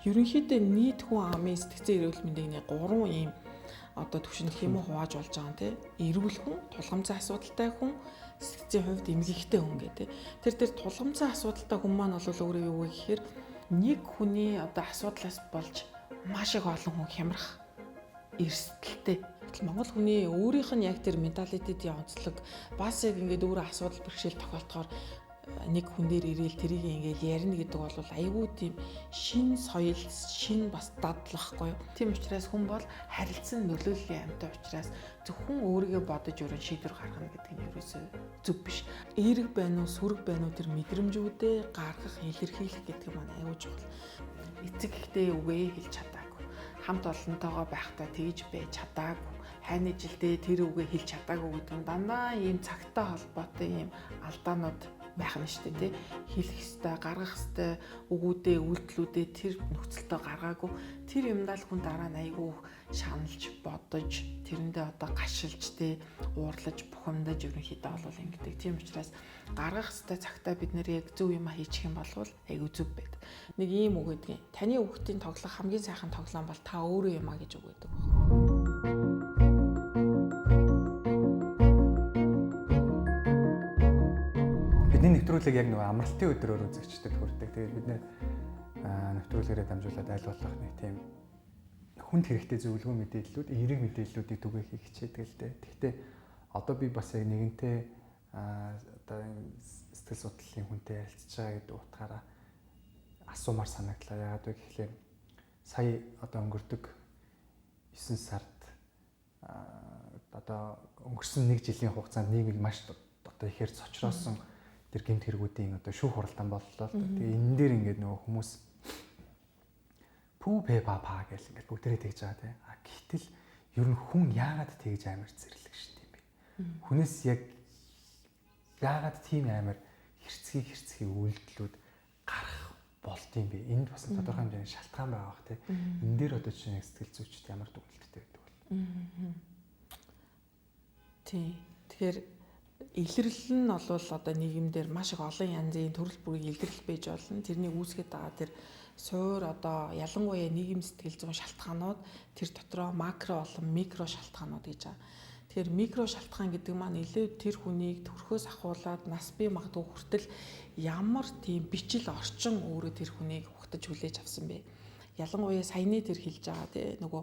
ерөнхийдөө нийт хүн амын сэтгцэн эрүүл мэндийн 3 ийм одоо төвшөнд хэмээн хувааж болж байгаа юм тий. Эрүүл хүн, тулгамцсан асуудалтай хүн, сэтгцийн хувьд эмгэгтэй хүн гэдэг. Тэр тулгамцсан асуудалтай хүн маань бол өөрөө юу вэ гэхээр нэг хүний одоо асуудлаас болж маш их олон хүн хямрах эрсдэлтэй. Монгол хүний өөрийнх нь яг тэр менталитетийн онцлог бас яг ингээд өөрөө асуудал бэрхшээл тохиолдохоор нэг хүн дээр ирээл тэрийг ингээд ярина гэдэг бол айгүй тийм шин соёл, шин бас дадлахгүй юу. Тийм учраас хүн бол харилцан нөлөөллийн амьтан учраас зөвхөн өөрийгөө бодож өрөн шийдвэр гаргана гэдэг нь ерөөсөө зөв биш. Эерэг байна уу, сүрэг байна уу тэр мэдрэмжүүдээ гаргах, илэрхийлэх гэдэг нь айгүй чухал. Эцэг ихтэй үгээ хэлж чадаагүй. Хамт олонтойгоо байхдаа тэгж байж чадаагүй. Хайны жилдээ тэр үгээ хэлж чадаагүй гэдэг нь дандаа ийм цагтай холбоотой ийм алдаанууд байх нь шүү дээ тий. Хэлэх ёстой, гаргах ёстой үгүүдээ, үйлдэлүүдээ тэр нөхцөлтөө гаргаагүй. Тэр юмдаа л хүн дараа нь айгүй шаналж, бодож, тэрэндээ одоо гашилж тий, уурлаж, бухимдаж ерөнхийдөө бол ингэдэг. Тийм учраас гаргах ёстой цагтаа бид нэр яг зөв юм хийчих юм бол айгүй зөв байд. Нэг ийм үг гэдгийг таны хүүхдийн тоглох хамгийн сайхан тоглоом бол та өөрөө юм а гэж үг гэдэг байна. Бидний нэвтрүүлэг яг нэг амралтын өдрөөр үзэгчдэд хүрдэг. Тэгээд бид нэвтрүүлгээрээ дамжуулаад айл болох нэг тийм хүнд хэрэгтэй зөвлөгөө мэдээллүүд, эерэг мэдээллүүдийг түгээхийг хичээдэг л дээ. Гэхдээ одоо би бас яг нэгэнтээ одоо сэтгэл судлалын хүнтэй ярилцж байгаа гэдэг утгаараа асуумаар санагдлаа. Яагаад вэ гэхлээр сая одоо өнгөрдөг 9 сард одоо өнгөрсөн 1 жилийн хугацаанд нийгэм маш одоо ихээр цочроосон тэр гэмт хэрэгүүдийн одоо шүүх хуралдаан боллоо. Тэгээ энэ дээр ингээд нөгөө хүмүүс пүү пэ папа гэж ингээд бүгдээрээ тэгж байгаа тийм. Гэтэл ер нь хүн яагаад тэгж амар зэрлэг штеп юм бэ? Хүнээс яг яагаад тийм амар хэрцгий үйлдэлүүд гарах болд юм бэ? Энд бас тодорхой хэмжээний шалтгаан байгаа бах тийм. Энэ дээр одоо чинь сэтгэл зүйчд ямар дүгнэлттэй байдаг бол. Тий. Тэгэхээр илэрлэл нь бол одоо нийгэмдэр маш их олон янзын төрөл бүрийн илэрлэл байж болно. Тэрнийг үүсгэж байгаа тэр суур одоо ялангуяа нийгэм сэтгэл зүйн шалтгаанууд тэр дотроо макро болон микро шалтгаанууд гэж байгаа. Тэгэхээр микро шалтгаан гэдэг маань илүү тэр хүнийг төрхөөс ахуулаад нас бие магадгүй хүртэл ямар тийм бичил орчин өөрөө тэр хүнийг ухтаж хүлээж авсан бэ. Ялангуяа саяны тэр хэлж байгаа тий нөгөө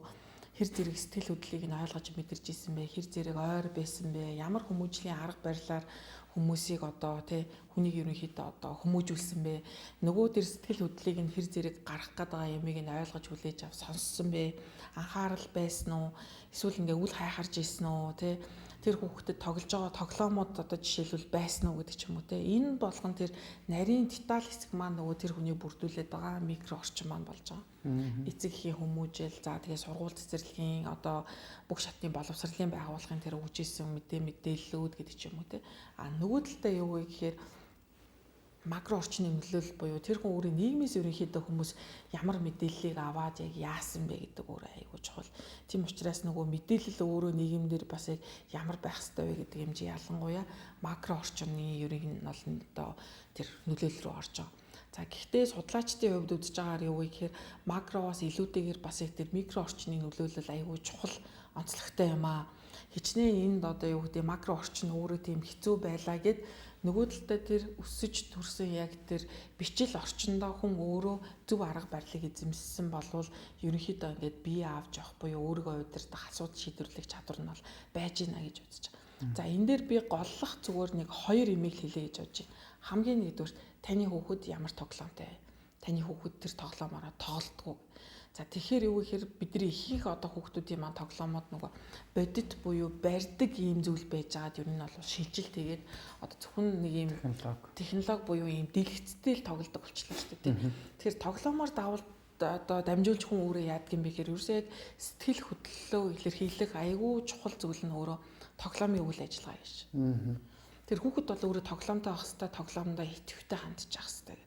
хэр зэрэг сэтгэл хөдлөлийг нь ойлгож мэдэрч исэн бэ, хэр зэрэг ойр байсан бэ, ямар хүмүүжлийн арга барилаар хүмүүсийг одоо тий хүнийг ерөнхийдөө одоо хүмүүжүүлсэн бэ, нөгөө тэр сэтгэл хөдлөлийг нь хэр зэрэг гарах гэдэг ямыг нь ойлгож хүлээж ав сонссон бэ, анхаарал байсан уу, эсвэл ингээ үл хайхарж исэн үү тий тэр хүүхдэд тоглож байгаа тоглоомод одоо жишээлбэл байсан уу гэдэг ч юм уу те энэ болгон тэр нарийн деталь хэсэг маань нөгөө тэр хүний бүрдүүлээд байгаа микро орчин маань болж байгаа. Эцэг эхийн хүмүүжил за тэгээ сургууль цэцэрлэгийн одоо бүх шатны боловсролын байгууллагын тэр үжижсэн мэдээллүүд гэдэг ч юм уу те нөгөө талдаа юу вэ гэхээр макро орчны нөлөөлөл буюу тэр хүн өөрийн нийгмээс ерөнхийдөө хүмүүс ямар мэдээллийг аваад яг яасан бэ гэдэг өөрөө айгүй чухал. Тийм учраас нөгөө мэдээлэл өөрөө нийгэмдэр бас яг ямар байх ёстой вэ гэдэг хэмжээ ялангуяа макро орчны ерийг нь бол тэр нөлөөлөл рүү орж байгаа. За гэхдээ судлаачдын хувьд үзэж байгаагаар юу вэ гэхээр макроос илүүтэйгээр бас яг тэр микро орчны нөлөөлөл айгүй чухал онцлогтой юм аа. Хичнээн энд одоо юу гэдэг макро орчин өөрөө тийм хэцүү байлаа гэд нөгөө талдаа тэр өсөж төрсөн яг тэр бичил орчиндоо хүн өөрөө зөв арга барилыг эзэмссэн болвол ерөнхийдөө ингээд бие авч явах буюу өөрийгөө удирдах асуудал шийдвэрлэх чадвар нь бол байж гинэ гэж үзэж байгаа. За энэ дээр би голлох зүгээр нэг 2 имийг хэлье гэж бодож байна. Хамгийн нэгдүгээр таны хүүхэд ямар тоглоомтой вэ? Таны хүүхэд тэр тоглоомороо тоглолтгүй. За тэгэхээр юу гэхээр бидний ихэнх одоо хүүхдүүдийн маань тоглоомод нөгөө бодит буюу барьдаг ийм зүйл байж байгаад ер нь бол шилжил тэгээд одоо зөвхөн нэг ийм технологи буюу ийм дэлгэцтэй л тоглодог болчихлоо шүү дээ тийм. Тэгэхээр тоглоомоор давал одоо дамжуулж хүн өөрөө яадаг юм бэ гэхээр ерөөсөө яг сэтгэл хөдлөлөө илэрхийлэх айгүй чухал зүйл нь өөрөө тоглоомын үйл ажиллагаа гэж. Тэр хүүхэд бол өөрөө тоглоомтой байх хэвээр тоглоомдоо идэвхтэй хандж явах хэвээр.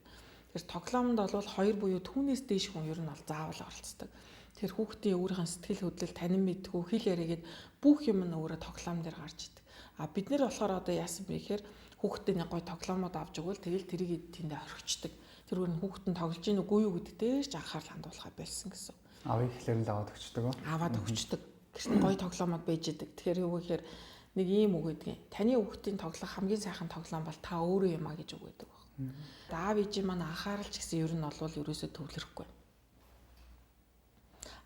Тэр тоглоомд бол 2 буюу түүнээс дээш хүн ер нь бол заавал оролцдог. Тэр хүүхдийн өөрийнх нь сэтгэл хөдлөл танин мэдгүй хэл яриагээд бүх юм нь өөрөө тоглоом дээр гарч идэг. А бид нэр болохоор одоо яасан бэ гэхээр хүүхдэд нэг гой тоглоомод авч өгвөл тэгэл тэрийг тэндээ орхичдаг. Тэр үн хүүхэд нь тоглож ийн үгүй юу гэдэг дээр ч анхаарал хандуулахаа болсон гэсэн. Авыг ихлээр л аваад өгчдөг үү? Аваад өгчдөг. Гэрт гоё тоглоомод байж идэг. Тэгэхээр юу гэхээр нэг ийм үг гэдгийг таны хүүхдийн тоглох хамгийн сайхан тоглоом бол та өөрөө юм а гэж үг гэдэг байна. Аав ээжийн маань анхааралч гэсэн ер нь бол ерөөсөө төвлөрөхгүй.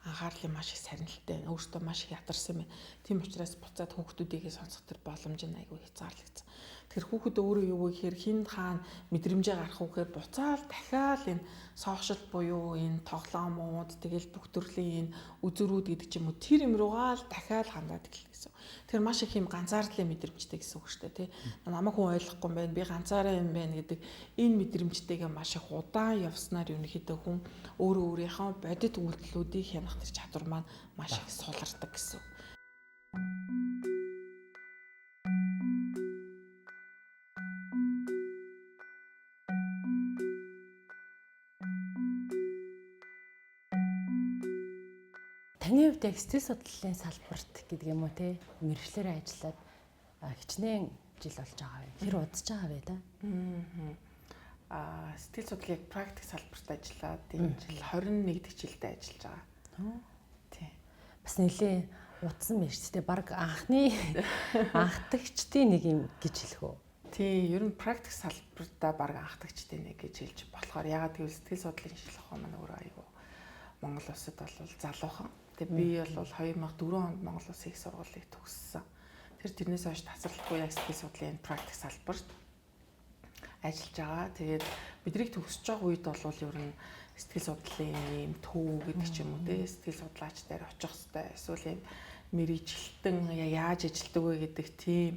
Анхаарлын маш их сарнилтай, өөртөө маш их ядарсан байна. Тийм учраас буцаад хүүхдүүдийгээ сонсох төр боломж нь айгүй хязгаарлагдсан. Тэр хүүхэд өөрөө юу гэхээр хин хаана мэдрэмжээ гарах вэхээр буцаал дахиад энэ сошиал буюу энэ тоглоомууд тэгэл бүх төрлийн энэ үзүүрүүд гэдэг ч юм уу тэр юм руугаа л дахиад хандаад эхэлнэ гэсэн. Тэр маш их юм ганцаардлын мэдрэмжтэй гэсэн үг шүү дээ, тий. Намайг хүн ойлгохгүй юм байна, би ганцаараа юм байна гэдэг энэ мэдрэмжтэйгээ маш их удаан явснаар ерөнхийдөө хүн өөрөө өөрийнхөө бодит үйлдэлүүдийг хянах тэр чадвар маань маш их сулардаг гэсэн. Таны хувьд яг сэтгэл судлалын салбарт гэдэг юм уу те мэргэжлэрээ ажиллаад хичнээн жил болж байгаа вэ? Хэр удаж байгаа вэ да? Сэтгэл судлалын практик салбарт ажиллаад энэ жил 21 дэх жилдээ ажиллаж байгаа. Тий. Бас нэлээ утсан байна шүү дээ. Бараг анхдагчдын нэг юм гэж хэлэх үү? Тий, ер нь практик салбартаа баг анхдагчдын нэг гэж хэлж болохоор ягаад гэвэл сэтгэл судлалын шинжилгээ ухаан маань өөрөө аюу Монгол улсад бол залуухан. Тэгээ би бол 2004 онд Монгол Улсын их сургуулийг төгссөн. Тэрнээс хойш тасралтгүй яг сэтгэл судлалын практик салбарт ажиллаж байгаа. Тэгээд биднийг төгсөж байгаа үед бол ер нь сэтгэл судлалын ийм төв гэдэг ч юм уу те сэтгэл судлаач дээр очих хэвээр эсвэл ийм мэрэгжилтэн яаж ажилдаг вэ гэдэг тийм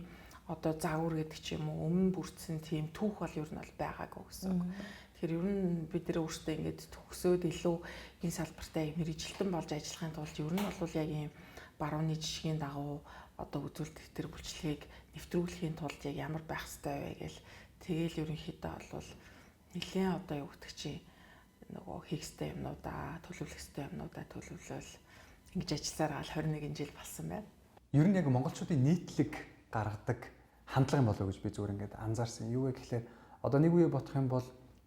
одоо загвар гэдэг ч юм уу өмнө бүрдсэн тийм түүх бол ер нь бол байгаагүй гэсэн. Тэгэхээр ер нь бид нэр өөрсдөө ингэж төгсөөд илүү энэ салбартаа мэрэгжилтэн болж ажиллахын тулд ер нь бол яг ийм барууны жишгийн дагуу одоо үзүүлэлт төр бүлчлэгийг нэвтрүүлэхийн тулд яг ямар байх ёстой вэ гэл тэгэл ерөнхийдөө бол нэлээд одоо юу гэдэг чи нөгөө хийх ёстой юмнуудаа төлөвлөх ёстой юмнуудаа төлөвлөл ингэж ажилласаар гал 21 жил болсон байна. Ер нь яг монголчуудын нийтлэг гаргадаг хандлага юм болов уу гэж би зүгээр ингээд анзаарсан. Юу вэ гэхээр одоо нэг үе бодох юм бол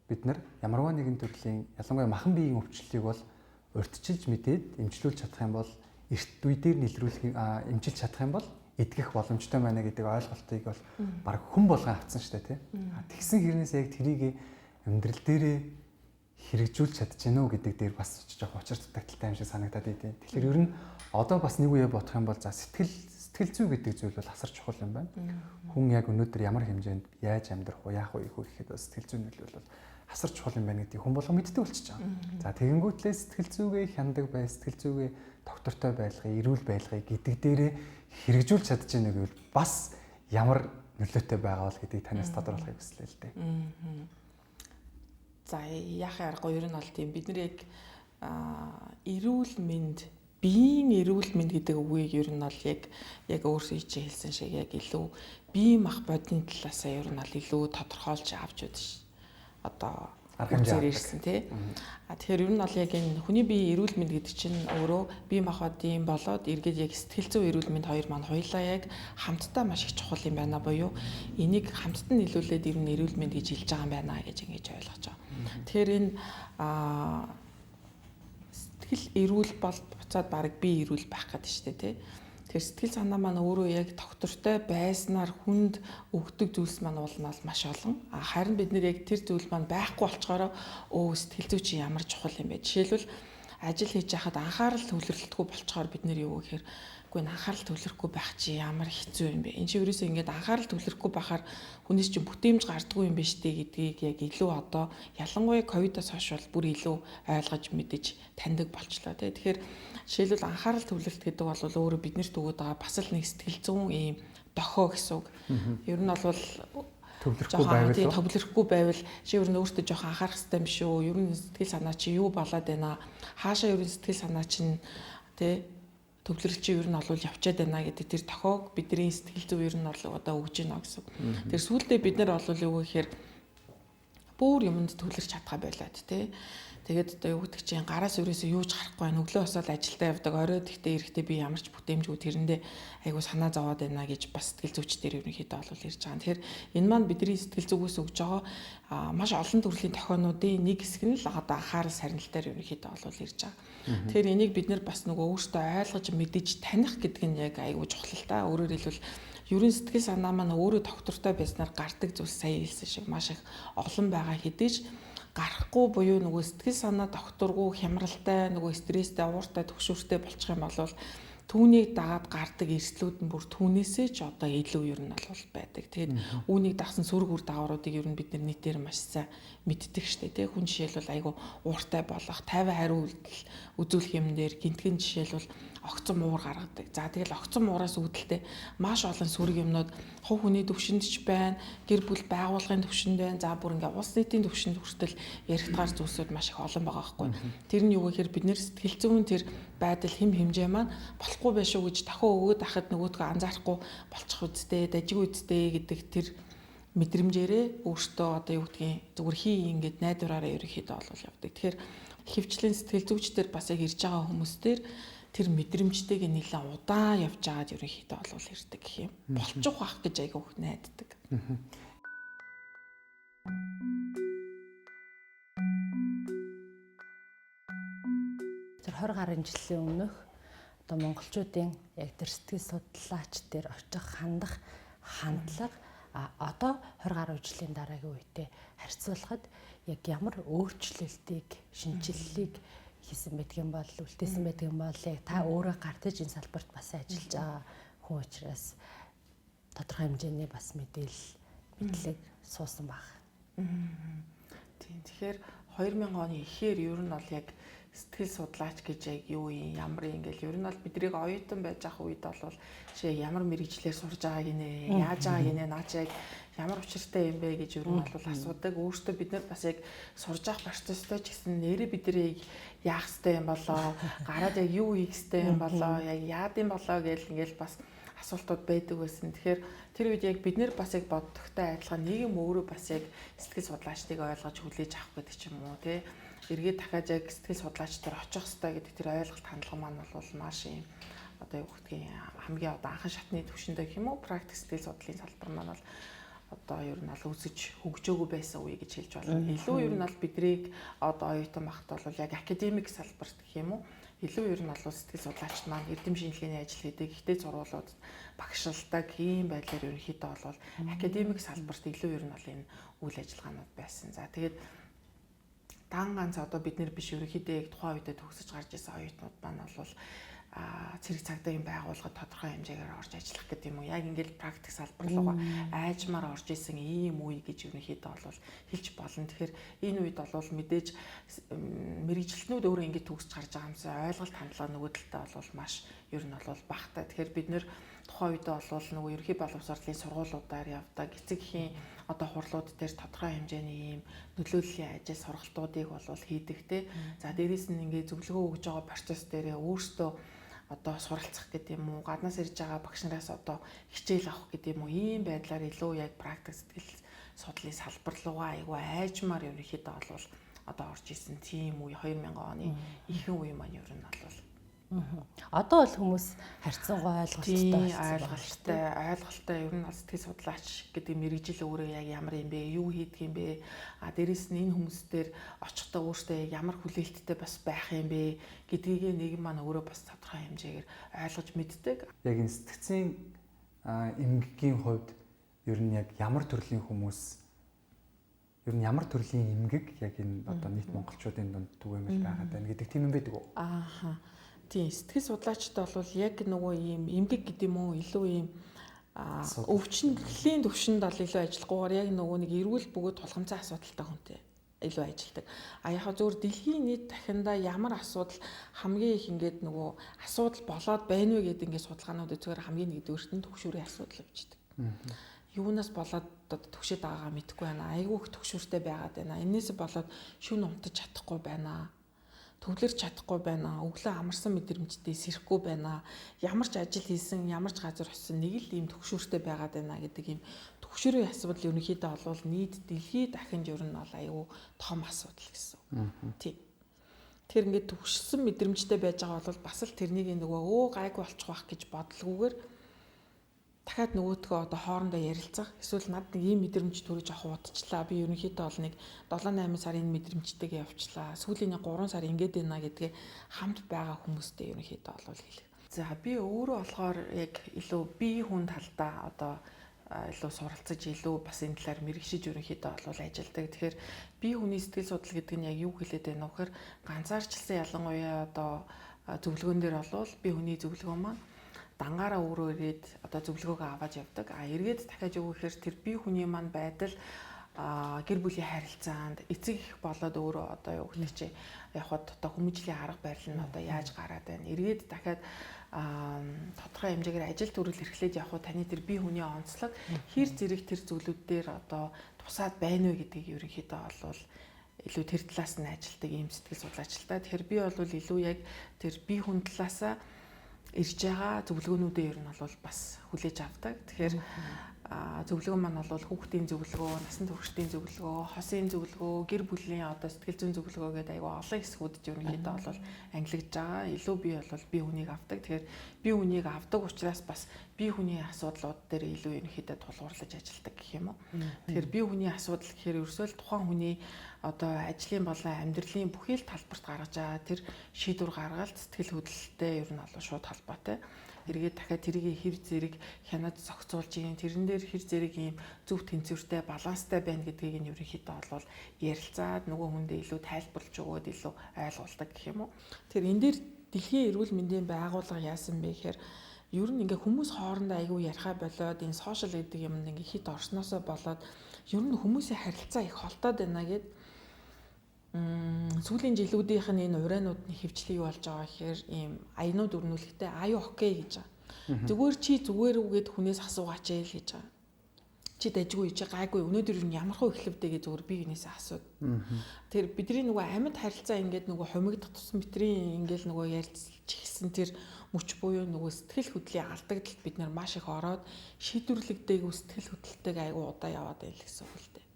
бид нар ямарваа нэгэн төрлийн ялангуяа махан биеийн өвчлөлийг бол урьдчилж мэдээд эмчлүүлж чадах юм бол эрт үе дээр нийлрүүлэх эмчилж чадах юм бол эдгэх боломжтой байна гэдэг ойлголтыг бол баг хүн болгон авсан шүү дээ тий. Тэгсэн хэрнээс яг тэрийг амьдрал дээрээ хэрэгжүүлж чадчихна уу гэдэг дээр бас жоох учир дутагдaltaй юм шиг санагдаад идэв. Тэгэхээр ер нь одоо бас нэг үе бодох юм бол за сэтгэл зүй гэдэг зүйл бол асар чухал юм байна. Хүн яг өнөөдөр ямар хэмжээнд яаж амьдрах вэ, яах вэ гэхэд бас сэтгэл зүйн нөлөөлөл бол асар чухал юм байна гэдгийг хүн болгон мэддэг болчихж байгаа. За тэгэнгүүтлээ сэтгэл зүйгээ хяндаг бай, сэтгэл зүйгээ доктортой байлгыг, эрүүл байлгыг гэдэг дээрээ хэрэгжүүлж чадчихна гэвэл бас ямар нөлөөтэй байгаа бол гэдгийг танаас тодорхойлохыг хүслээ л дээ. За яахын аргагүй ер нь бол тийм бид нар яг эрүүл мэнд биеийн эрүүл мэнд гэдэг үгийг ер нь бол яг өөрсдөө хичээл хэлсэн шиг яг илүү бие мах бодны талаасаа ер нь бол илүү тодорхойлж авч удаж одоо үзээр ирсэн тий. Тэгэхээр ер нь бол яг энэ хүний бие эрүүл мэнд гэдэг чинь өөрөө бие махбодын болоод эргээд яг сэтгэл зүйн эрүүл мэнд хоёр маань хоёулаа яг хамтдаа маш их чухал юм байна буюу энийг хамтд нь нийлүүлээд ер нь эрүүл мэнд гэж хэлж байгаа юм байна гэж ингэж ойлгож байгаа. Тэгэхээр энэ сэтгэл эрүүл бол буцаад баг бие эрүүл байх гэдэг шүү дээ тий. Тэгэхээр сэтгэл санаа маань өөрөө яг доктортой байснаар хүнд өгдөг зүйлс маань бол маш олон. Харин бид нэр яг тэр зүйл маань байхгүй болчгоороо сэтгэл зүй чинь ямар чухал юм бэ? Жишээлбэл ажил хийж байхад анхаарал төвлөрөлтгүй болчгоор бид нэр юу гэхээр үгүй анхаарал төвлөрөхгүй байх чи ямар хэцүү юм бэ? Энд чинь ерөөсөө ингээд анхаарал төвлөрөхгүй байхаар хүнээс чинь бүтээмж гардаггүй юм байна штэ гэдгийг яг илүү одоо ялангуяа ковидоос хойш бол бүр илүү ойлгож мэдэж таньдаг болчлоо тий. Тэгэхээр жишээлбэл анхаарал төвлөрөлт гэдэг бол өөрөө биднэрт өгöd байгаа бас л нэг сэтгэл зүйн ийм дохио гэсэн үг. Ер нь бол төвлөрөхгүй байвал чи ер нь өөртөө жоохон анхаарах хэрэгтэй юм шүү. Ер нь сэтгэл санаа чи юу болоод байна? Хаашаа ер нь сэтгэл санаа чинь тий төвлөрөл чи ер нь олвол явчаад байна гэдэг тэр тохиог бидний сэтгэл зүй ер нь бол одоо өгж гинэ гэсэн. Тэр сүүлдээ бид нар олвол юу гэхээр бүр юмд төвлөрч чадхаа болоод тий. Тэгээд одоо юу гэдэг чинь гараас өрөөсөө юу ч харахгүй байна. Өглөө босоод ажилдаа явдаг. Оройд ихтэй ирэхдээ би ямар ч бүтээмжгүй тэрэндээ айгу санаа зовоод байна гэж бас сэтгэл зүйчдэр ерөнхийдөө бол ирж байгаа. Тэгэхээр энэ маань бидний сэтгэл зүгээс өгж байгаа маш олон төрлийн тохионуудын нэг хэсэг нь л одоо анхаарал сарнилтаар ерөнхийдөө бол ирж байгаа. Тэгэхээр энийг бид нэр бас нөгөө өөртөө ойлгож мэдэж таних гэдэг нь яг айгу чухал л та. Өөрөөр хэлбэл ерөн сэтгэл санаа маань өөрөө доктортой байснаар гардаг зүйлс сая хэлсэн шиг маш их олон байгаа хэдиж гарахгүй буюу нөгөө сэтгэл санаа докторгүй хямралтай нөгөө стресстэй ууртай төгшөөртэй болчих юм бол түүнийг дагаад гардаг эрсдлүүд нь бүр түүнээсээ ч одоо илүү ер нь бол байдаг. Тэгээд үүнийг дагсан сөрөг үр дагавруудыг ер нь бид нар нийтээр маш сайн мэддэг штэ тий. Хүн жишээлбэл айгу ууртай болох, 50 хариу үйлдэл үзүүлэх юм дээр гинтгэн жишээлбэл огцом уур гаргадаг. За тэгэл огцом уураас үүдэлтэй маш олон сөрөг юмнууд хувь хүний төвшөнд ч байна, гэр бүл байгууллагын төвшөнд байна. За бүр ингээ улс нийтийн төвшөнд хүртэл яригдгаар зүйлсүүд маш их олон байгаа байхгүй. Тэр нь юу гэхээр бид нэр сэтгэл зүйн тэр байдал хэм хэмжээ маань болохгүй байх шүү гэж дахин өгөөд ахад нөгөөдгөө анзаарахгүй болчих үсттэй, дажиг үсттэй гэдэг тэр мэдрэмжээрээ өөртөө одоо юу гэдгийг зүгээр хий ингээд найдвараараа ерөнхийдөө олвол явдаг. Тэгэхээр хөвчлийн сэтгэл зүйчдэр бас яг ирж байгаа хүмүүстэр тэр мэдрэмжтэйг нэлээд удаан явж байгаад ерөнхийдөө олвол ирдэг гэх юм. Болчих واخ гэж айгүй их найддаг. Тэр 20 гаруй жилийн өмнөх одоо монголчуудын яг тэр сэтгэл судлаач дээр очих хандлага одоо 20 гаруй жилийн дараагийн үедээ харьцуулахад яг ямар өөрчлөлтийг шинжилэлийг хийсэн байдгийн бол үлдээсэн байдгийн бол яг та өөрөө гартаж энэ салбарт бас ажиллаж байгаа хүн учраас тодорхой хэмжээний бас мэдлэг суусан баг. Тийм. Тэгэхээр 2000 оны эхээр ер нь бол яг сэтгэл судлаач гэж яг юу юм ямар ингээл ер нь бол бидрийг оюутан байж ах үед бол чи ямар мэрэгчлэр сурж байгаа гинэ яаж байгаа гинэ наач яг ямар учиртай юм бэ гэж ер нь бол асуудаг. Өөртөө бид нар бас яг сурж авах процесстэй ч гэсэн нэрээ бидрийг яах ёстой юм болоо гараад яг юу хийх ёстой юм болоо яг яад юм болоо гэл ингээл бас асуултууд байдаг байсан. Тэгэхээр тэр үед яг бид нэр бас яг боддогтой адилхан нийгэм өөрөө бас яг сэтгэл судлаачдыг ойлгож хүлээж авах гэдэг ч юм уу тий. Эргээд дахиад яг сэтгэл судлаач нар очих хэрэгтэй гэдэг тэр ойлголт хандлага маань бол маш юм одоо юу гэдгийг хамгийн одоо анхан шатны түвшиндээ гэх юм уу практик сэтгэл судлалын салбар маань бол одоо ер нь бол үсэж хөгжөөгүй байсан үе гэж хэлж болно. Илүү ер нь бол бидрийг одоо оюутан багт бол яг академик салбарт гэх юм уу илүү ер нь бол сэтгэл судлаач маань эрдэм шинжилгээний ажил хийдэг ихтэй зургуулууд багшилдаг ийм байдлаар ерөнхийдөө бол академик салбарт илүү ер нь бол энэ үйл ажиллагаанууд байсан. За тэгээд дан ганц одоо бид нэр биш ерөнхийдөө яг тухайн үедээ төгсөж гарч ирсэн оюутнууд маань бол цэрэг цагдаагийн байгууллагад тодорхой хэмжээгээр орж ажиллах гэдэг юм уу. Яг ингээд практик салбар руугаа айжмаар орж исэн ийм үе гэж ерөнхийдөө бол хэлж болно. Тэгэхээр энэ үед бол мэдээж мэрэгчлэнүүд өөрөө ингээд төгсөж гарч байгаа юмсаа ойлголт хандлага нөгөө талдаа бол маш ер нь бол багтаа. Тэгэхээр бид нэр тухайн үедээ бол нөгөө ерөнхий боловсролын сургуулиудаар явдаг эцэгхийн одоо хурлууд дээр тодорхой хэмжээний ийм нөлөөллийн ажил сургалтуудыг бол хийдэг те. За дээрээс нь ингээд зөвлөгөө өгж байгаа процесс дээрээ өөртөө одоо суралцах гэдэг юм уу гаднаас ирж байгаа багш нараас одоо хичээл авах гэдэг юм уу ийм байдлаар илүү яг практик сэтгэл судлалын салбар руугаа айгүй айжмаар ерөнхийдөө бол одоо орж исэн тийм үе 2000 оны ихэнх үе маань ер нь бол Одоо бол хүмүүс харьцангуй ойлголттой ер нь сэтгэл судлаач гэдэг мэрэгжил өөрөө яг ямар юм бэ, юу хийдэг юм бэ? Дээрэс нь энэ хүмүүстээр очихдоо өөртөө ямар хүлээлттэй бас байх юм бэ гэдгийг нийгэм маань өөрөө бас тодорхой хэмжээгээр ойлгож мэддэг. Яг энэ сэтгцийн эмгэгийн хувьд ер нь яг ямар төрлийн хүмүүс ер нь ямар төрлийн эмгэг яг энэ одоо нийт монголчуудын дунд түгээмэл байгаад байна гэдэг тийм юм байдаг уу? Ааха. Тийм сэтгэл судлаачд бол яг нөгөө ийм эмгэг гэдэг юм уу илүү ийм өвчнөлийн төвшөнд бол илүү ажиллахгүйгээр яг нөгөө нэг эрүүл бөгөөд тулгамцсан асуудалтай хүнтэй илүү ажилладаг. Яг зөвөр дэлхийн нийт дахиндаа ямар асуудал хамгийн их ингээд нөгөө асуудал болоод байна вэ гэдэг ингээд судалгаанууд зөвөр хамгийн нэгдүгээрт нь төгшүүрийн асуудал явждаг. Юунаас болоод төгшөд байгаагаа мэдэхгүй байна. Айгүй их төгшүүртэй байгаад байна. Энээс болоод шүн унтаж чадахгүй байна. Төвлөрч чадахгүй байна. Өглөө амарсан мэдрэмжтэй сэрэхгүй байна. Ямар ч ажил хийсэн, ямар ч газар очсон нэг л ийм төгшүүртэй байгаад байна гэдэг ийм төгшүүрийн асуудал ерөнхийдөө олвол нийт дэлхийд дахинд ер нь бол аюу том асуудал гэсэн. Тийм. Тэгэхээр ингээд төгссөн мэдрэмжтэй байж байгаа бол бас л тэрнийг нөгөө гайгүй болчих واخ гэж бодлгүйгээр дахиад нөгөөдгөө одоо хоорондоо ярилцах. Эсвэл над нэг ийм мэдрэмж төрөж авах удчлаа. Би ерөнхийдөө бол нэг 7-8 сарын мэдрэмжтэйгээ явчлаа. Сүүлийн 3 сар ингээд байна гэдгээ хамт байгаа хүмүүстэй ерөнхийдөө бол хэлэх. За би өөрөө болохоор яг илүү бие хүн талдаа одоо илүү суралцаж илүү бас энэ талаар мэрэгшиж ерөнхийдөө бол ажилладаг. Тэгэхээр бие хүний сэтгэл судлал гэдэг нь яг юу хэлээд байна вэ гэхээр ганцаарчлсан ялангуяа одоо зөвлөгөөн дээр болвол бие хүний зөвлөгөө маань дангаараа өөрөө ирээд одоо зөвлөгөөгөө аваад явдаг. Эргээд дахиад юу гэхээр тэр бие хүний маань байдал гэр бүлийн харилцаанд эцэг их болоод өөрөө одоо юу гэдэг чи явхад одоо хүмүүжлийн арга барил нь одоо яаж гараад байна. Эргээд дахиад тодорхой хэмжээгээр ажил төрөл эрхлээд явхад таны тэр бие хүний онцлог хэр зэрэг тэр зүйлүүд дээр одоо тусаад байна вэ гэдгийг ерөнхийдөө бол илүү тэр талаас нь ажилтдаг ийм сэтгэл судлаачтай. Тэгэхээр би бол илүү яг тэр бие хүн талаасаа ирж байгаа зөвлөгөөнүүдээ ер нь бол бас хүлээж авдаг. Тэгэхээр зөвлөгөө маань бол хүүхдийн зөвлөгөө, насан туршидын зөвлөгөө, хосын зөвлөгөө, гэр бүлийн одоо сэтгэл зүйн зөвлөгөө гэдэг аюу олон хэсгүүд ерөнхийдөө бол ангилагдж байгаа. Илүү би бол бие хүнийг авдаг. Тэгэхээр бие хүнийг авдаг учраас бас бие хүний асуудлууд дээр илүү ерөнхийдөө тулгуурлаж ажилладаг гэх юм уу. Тэгэхээр бие хүний асуудал гэхээр ерөөсөө тухайн хүний одоо ажлын болон амьдралын бүхий л талбарт гаргаж байгаа тэр шийдвэр гаргалт сэтгэл хөдлөлттэй ер нь бол шууд холбоотой. Эргээд дахиад тэрийг хэр зэрэг хянаж зохицуулж ийн тэрэн дээр хэр зэрэг ийм зөв тэнцвэртэй баланстай байна гэдгийг нь ерөнхийдөө бол ярилцаад нөгөө хүндээ илүү тайлбарлаж өгөөд илүү ойлгуулдаг гэх юм уу. Тэгэхээр энэ дээр дэлхийн эрүүл мэндийн байгууллага яасан бэ гэхээр ер нь ингээ хүмүүс хоорондоо айгүй яриа болоод энэ сошиал гэдэг юмд ингээ хит орсноосоо болоод ер нь хүмүүсийн харилцаа их холдоод байна гэд сүүлийн жилүүдийнх нь энэ урианууд нь хөвчлээ юу болж байгаа гэхээр ийм аянууд өрнүүлэхтэй аюу окей гэж байгаа. Зүгээр чи зүгээр үгээд хүнээс асуугаач л гэж байгаа. Чи дажгүй чи гайгүй өнөөдөр юу ямар хөө эхлэвдэ гэж зүгээр би юунаас асууд. Тэр бидний нөгөө амьд харилцаа ингээд нөгөө хумигдах тусам битрийн ингээл нөгөө ярилцж ихсэн тэр мөч буюу нөгөө сэтгэл хөдлөлийн алдагдлалд бид нар маш их ороод шийдвэрлэгдээгүй сэтгэл хөдлөлтөйг айгу удаа яваад байл гэсэн үг л дээ.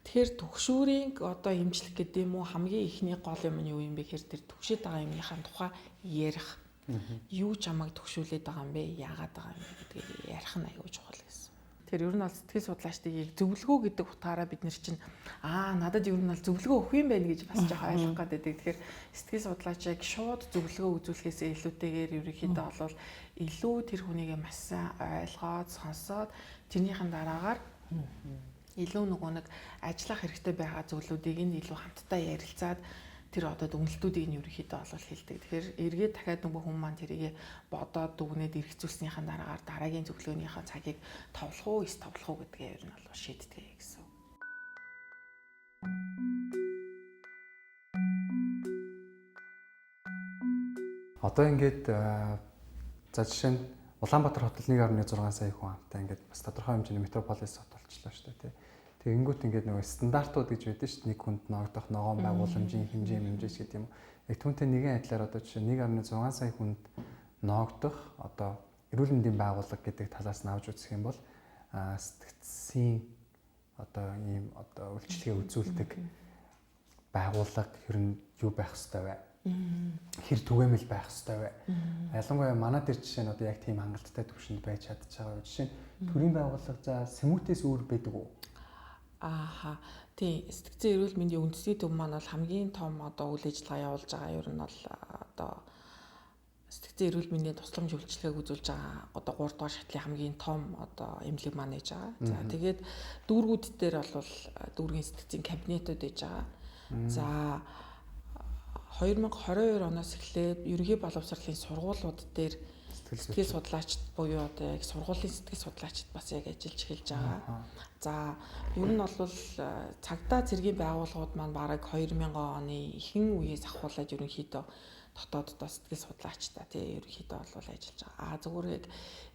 Тэгэхээр түгшүүрийн одоо эмчлэх гэдэг юм уу хамгийн ихний гол юм нь юу юм бэ гэхээр тэр түгшээд байгаа юмныхаа тухай ярих. Юу ч хамаг түгшүүлээд байгаа юм бэ? Яагаад байгаа юм бэ гэдгийг ярих нь аюул чухал гэсэн. Тэр ер нь бол сэтгэл судлаачдыг зөвлөгөө гэдэг утгаараа бид нар чинь надад ер нь бол зөвлөгөө өгөх юм байна гэж бас жоох ойлгох гэдэг. Тэгэхээр сэтгэл судлаачийг шууд зөвлөгөө үзүүлэхээс илүүтэйгээр ерөнхийдөө бол илүү тэр хүнийг маш сайн ойлгоод сонсоод тэрнийхэн дараагаар илүү нөгөө нэг ажиллах хэрэгтэй байгаа зүйлүүдийг нь илүү хамтдаа ярилцаад тэр одоо дүгнэлтүүдийг нь ерөнхийдөө бол хэлдэг. Тэгэхээр эргээд дахиад нөгөө хүн маань тэрийг бодоод дүгнээд эргэцүүлснийхэн дараагаар дараагийн зөвлөгөөнийхөө цагийг товлох уу, эс товлох уу гэдгээ ер нь бол шийддэг гэсэн. Одоо ингээд за жишээ нь Улаанбаатар хотод 1.6 сая хүн амтай ингээд бас тодорхой хэмжээний метрополис хот болчихлоо шүү дээ. Тэгэнгүүт ингээд нөгөө стандартууд гэж байдаг шүү дээ. Нэг хүнд ногдох ногоон байгууламжийн хэмжээ гэдэг юм. Яг түүнтэй нэгэн адилаар одоо жишээ 1.6 сая хүнд ногдох одоо эрүүл мэндийн байгууллага гэдэг талаас нь авч үзэх юм бол сэтгцийн одоо ийм одоо үйлчлэгээ үзүүлдэг байгууллага ер нь юу байх ёстой вэ? Хэр түгээмэл байх ёстой вэ? Ялангуяа манай дээр жишээ нь одоо яг тийм хангалттай төвшөнд байж чадчих байгаа. Жишээ нь төрийн байгууллага за Сэмүтээс өөр байдаг уу? Тийм сэтгцэн эрүүл мэндийн үндэсний төв маань бол хамгийн том одоо үйл ажиллагаа явуулж байгаа. Ер нь бол одоо сэтгцэн эрүүл мэндийн тусламж үйлчилгээг үзүүлж байгаа одоо 3 дугаар шатлын хамгийн том одоо эмнэлэг маань ээж байгаа. За тэгээд дүүргүүд дээр бол дүүргийн сэтгцэн кабинетууд ээж байгаа. За 2022 оноос эхлээд ерөнхий боловсролын сургуулиуд дээр сэтгэл судлаачд буюу одоо яг сургуулийн сэтгэл судлаачд бас яг ажиллаж эхэлж байгаа. За ер нь бол цагдаа цэргийн байгууллагууд маань бараг 2000 оны ихэнх үеэс ахуулаад ерөнхийдөө дотооддоо сэтгэл судлаачдаа тий ерөнхийдөө бол ажиллаж байгаа. Зүгээр яг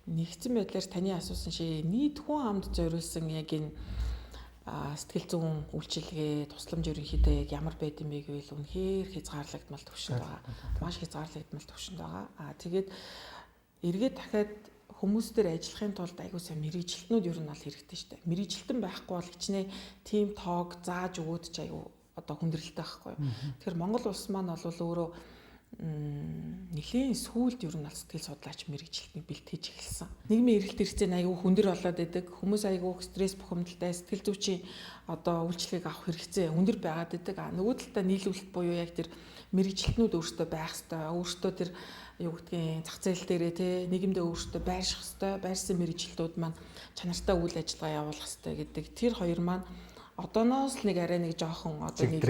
нэгдсэн байдлаар таны асуусан шиг нийт хүн амд зориулсан яг энэ сэтгэл зүйн үйлчилгээ тусламж ерөнхийдөө яг ямар байд юм бэ гэвэл үнэхээр хязгаарлагдмал төвшөнд байгаа. Маш хязгаарлагдмал төвшөнд байгаа. Тэгээд эргээд дахиад хүмүүс дээр ажиллахын тулд аягүй сайн мэрэгжилтнүүд ер нь бол хэрэгтэй шүү дээ. Мэрэгжилтэн байхгүй бол хичнээн тим тоог зааж өгөөд ч аягүй одоо хүндрэлтэй байхгүй юу. Тэгэхээр Монгол улс маань бол өөрөө нэлийн сүүлд ер нь бол сэтгэл судлаач мэрэгжилтнийг бэлтгэж эхэлсэн. Нийгмийн эрэлт хэрэгцээ аягүй хүндэр болоод идэг. Хүмүүс аягүй стресс бухимдалтай сэтгэл зүйчийн одоо үйлчлэгийг авах хэрэгцээ өндөр байгаад идэг. Нөгөө талдаа нийлүүлэлт буюу яг тэр мэрэгжилтнүүд өөрсдөө байх ёстой. Өөрсдөө тэр юу гэдгийг зах зээл дээрээ те нийгэмдээ өөрсдөө байрших ёстой. Байрсан мэрэгжилтүүд маань чанартай үйл ажиллагаа явуулах ёстой гэдэг. Тэр хоёр маань одооноос л нэг арай нэг жоохон одоо нэг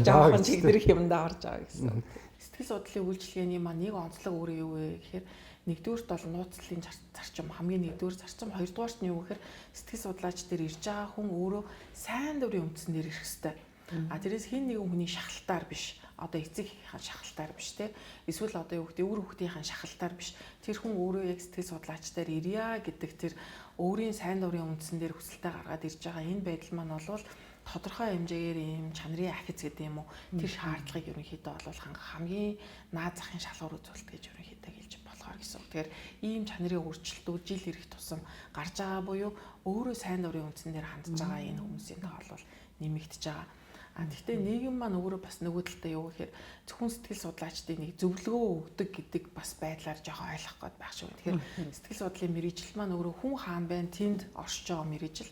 жоохон чигдрэх юмдаа орж байгаа гэсэн. Сэтгэл судлалын үйлчилгээний маань нэг онцлог өөрөө юу вэ гэхээр нэгдүгээрт бол нууцлалын зарчим хамгийн нэгдүгээр зарчим, хоёрдугаарт нь юу гэхээр сэтгэл судлаач дээр ирж байгаа хүн өөрөө сайн дурын үндсэн дээр ирэх хэвээр. Тэрээс хин нэгэн хүний шахалтаар биш, одоо эцэгийнхээ шахалтаар биш те. Эсвэл одоо юу гэдэг өвөр хүүхдийнхээ шахалтаар биш. Тэр хүн өөрөө яг сэтгэл судлаачдаар ирья гэдэг тэр өөрийн сайн дурын үндсэн дээр хүсэлтэд гаргаад ирж байгаа энэ байдал маань бол тодорхой хэмжээгээр ийм чанарын ахиц гэдэг юм уу тэр шаардлагыг ерөнхийдөө бол хамгийн наад захын шалгуур үзүүлэлт гэж ерөнхийдөө хэлж болохоор гэсэн. Тэгэхээр ийм чанарын өөрчлөлтүүд жил ирэх тусам гарч байгаа буюу өөрөө сайн дурын үндсэн дээр хандж байгаа энэ хүмүүсийн тоол бол нэмэгдэж байгаа. Гэхдээ нийгэм маань өөрөө бас нөгөө талдаа юу гэхээр зөвхөн сэтгэл судлаачдын нэг зөвлөгөө өгдөг гэдэг бас байдлаар жоохон ойлгох гээд байх шүү. Тэгэхээр сэтгэл судлалын мэргэжил маань өөрөө хүн хаан байна, тэнд оршиж байгаа мэргэжил.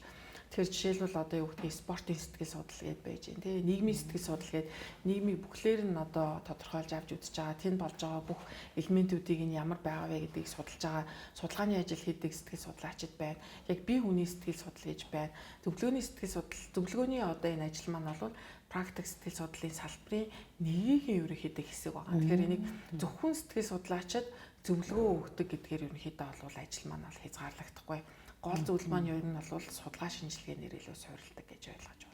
Тэгэхээр жишээлбэл одоо юу гэдгийг спортын сэтгэл судлал гэдээ байж гэн тий нийгмийн сэтгэл судлал гэдэг нийгмийг бүхлээр нь одоо тодорхойлж авч үзэж байгаа тэнд болж байгаа бүх элементүүдийг нь ямар байгаа вэ гэдгийг судалж байгаа судалгааны ажил хийдэг сэтгэл судлаачид байна. Яг бие хүний сэтгэл судлал гэж байна. Зөвлөгөөний сэтгэл судлал зөвлөгөөний одоо энэ ажил маань бол практик сэтгэл судлалын салбарын нэгэн ерөнхийдөө хэсэг байгаа. Тэгэхээр энийг зөвхөн сэтгэл судлаачид зөвлөгөө өгдөг гэдгээр ерөнхийдөө бол ажил маань бол хязгаарлагдахгүй. Гол зүйл маань ер нь бол судалгаа шинжилгээний нэрээр суурилдаг гэж ойлгож байна.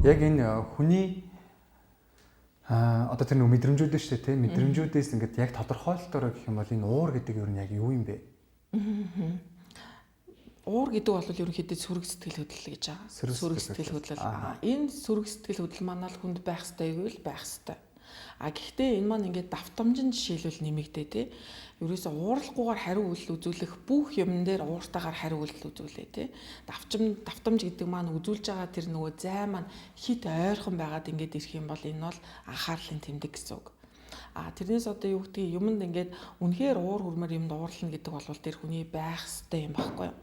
Яг энэ хүний одоо тэр нэг мэдрэмжүүд шүү дээ тийм мэдрэмжүүдээс ингээд яг тодорхойлолтоор гэх юм бол энэ уур гэдэг юу нь яг юу юм бэ? Уур гэдэг бол ерөнхийдөө сөрөг сэтгэл хөдлөл гэж байгаа. Сөрөг сэтгэл хөдлөл. Энэ сөрөг сэтгэл хөдлөл маань л хүнд байх ёстой гэвэл байх ёстой. Гэхдээ энэ маань ингээд давтамжин жишээлбэл нэмэгдээ тий. Ерөөсө ууралгүйгээр хариу үйлдэл үзүүлэх бүх юм дээр ууртайгаар хариу үйлдэл үзүүлээ тий. Давтамж гэдэг маань үзүүлж байгаа тэр нөгөө зай маань хит ойрхон байгаад ингээд ирэх юм бол энэ бол анхаарлын тэмдэг гэсэн үг. Тэрнээс одоо юу гэдгийг юмд ингээд үнэхээр уур хүрмээр юмд уурлна гэдэг бол тэр хүний байх ёстой юм байхгүй юу?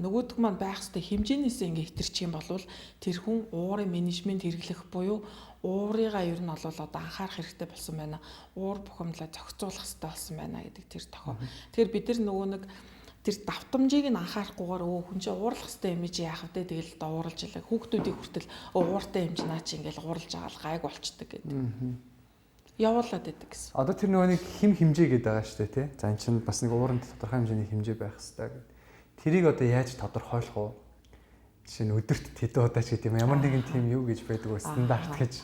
Нөгөөдг маань байх ёстой хэмжээнээс ингээд хэтэрчих юм бол тэр хүн уурын менежмент хэрэглэх буюу уурыгаа ер нь бол одоо анхаарах хэрэгтэй болсон байна. Уур бухимдлаа зохицуулах хэрэгтэй болсон байна гэдэг тэр тохио. Тэгэхээр бид нар нөгөө нэг тэр давтамжийг нь анхаарахгүйгээр хүн чинь уурлах хэрэгтэй юм чи яах вэ? Тэгэл одоо ууралж илээ. Хүүхдүүдийг хүртэл ууртай юм чи наа чи ингээл уурлж байгаа л гайг болчдөг гэдэг. Явуулаад байдаг гэсэн. Одоо тэр нөгөө нэг хим хэмжээ гэдэг байгаа шүү дээ тий. За энэ чинь бас нэг ууранд тодорхой хэмжээний хэмжээ байх хэрэгтэй гэдэг. Тэрийг одоо яаж тодорхойлох вэ? Жишээ нь өдөрт тэдэн удаач гэдэг юм. Ямар нэгэн тийм юу гэж байдаг вэ? Стандарт гэж.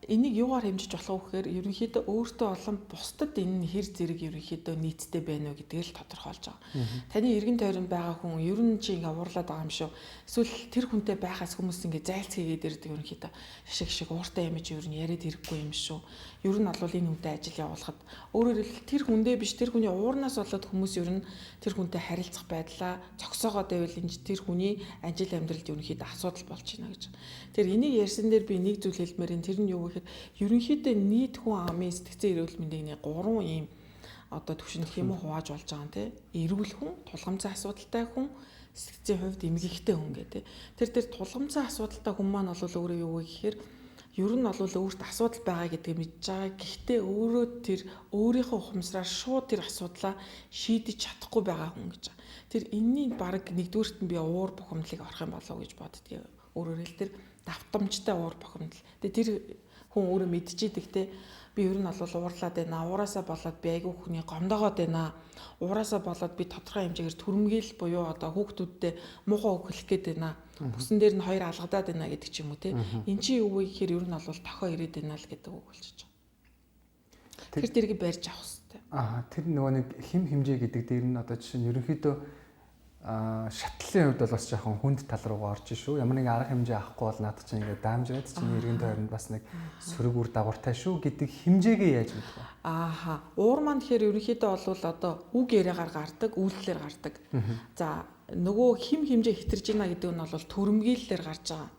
Энийг юугаар хэмжиж болох вэ гэхээр ерөнхийдөө өөртөө болон бусдад энэ хэр зэрэг ерөнхийдөө нийцтэй байна уу гэдгийг л тодорхойлж байгаа. Таны эргэн тойронд байгаа хүн ер нь чи ингээ уурлаад байгаа юм шүү. Эсвэл тэр хүнтэй байхаас хүмүүс ингээ зайлц хийгээд ирдэг ерөнхийдөө шиг ууртай юм чи ер нь яриад ирэхгүй юм шүү. Ер нь бол энэ хүнтэй ажил явуулахад өөрөөр хэлбэл тэр хүндээ биш тэр хүний уурнаас болоод хүмүүс ер нь тэр хүнтэй харилцах байдлаа зогсоогоод байвал энэ тэр хүний ажил амьдралд ерөнхийдөө асуудал болж байна гэж. Тэр энийг ярьсан дээр би нэг зүйл хэлмээр энэ тэр нь юу гэхээр ерөнхийдөө нийт хүн амын сэтгцэн эрүүл мэндийн 3 ийм одоо төвшөнд хэм хувааж болж байгаа юм те. Эрүүл хүн, тулгамцсан асуудалтай хүн, сэтгцийн хувьд эмгэгтэй хүн гэдэг. Тэр тулгамцсан асуудалтай хүн маань бол өөрөө юу вэ гэхээр ер нь бол өөрт асуудал байгаа гэдгийг мэдж байгаа. Гэхдээ өөрөө тэр өөрийнхөө ухамсараар шууд тэр асуудлаа шийдэж чадахгүй байгаа хүн гэж. Тэр энэний баг нэгдүгээрт нь би уур бухимдлыг орох юм болов уу гэж боддгийг. Өөрөөр хэлбэл тэр давтамжтай уур бухимдал. Тэгээ тэр хүн өөрөө мэдчихийдэг те би ер нь бол уурлаад байна. Уураасаа болоод би айгүй хүний гомдоогоод байна. Уураасаа болоод би тодорхой хэмжээгээр түрмгээл буюу одоо хүүхдүүдтэй муухай үг хэлэх гээд байна. Бүсэн дээр нь хоёр алгадаад байна гэдэг ч юм уу те. Эн чинь юу вэ гэхээр ер нь бол тохио ирээд байна л гэдэг үг болчихж байгаа. Тэр дэргийг барьж авах хэрэгтэй. Тэр нөгөө нэг хим хэмжээ гэдэг дээр нь одоо жишээ нь ерөнхийдөө шатлалын хувьд бол бас жоохон хүнд тал руугаа орж шүү. Ямар нэгэн арга хэмжээ авахгүй бол наадах чинь ингээд даамжраад чинь эргэн тойронд бас нэг сөрөг үр дагавартай шүү гэдэг хэмжээгээ яаж мэдэх вэ? Уур маань тэгэхээр ерөнхийдөө бол одоо үг яриагаар гардаг, үйлдэлээр гардаг. За нөгөө хим хэмжээ хэтэрж байна гэдэг нь бол төрөмгийллээр гарч байгаа.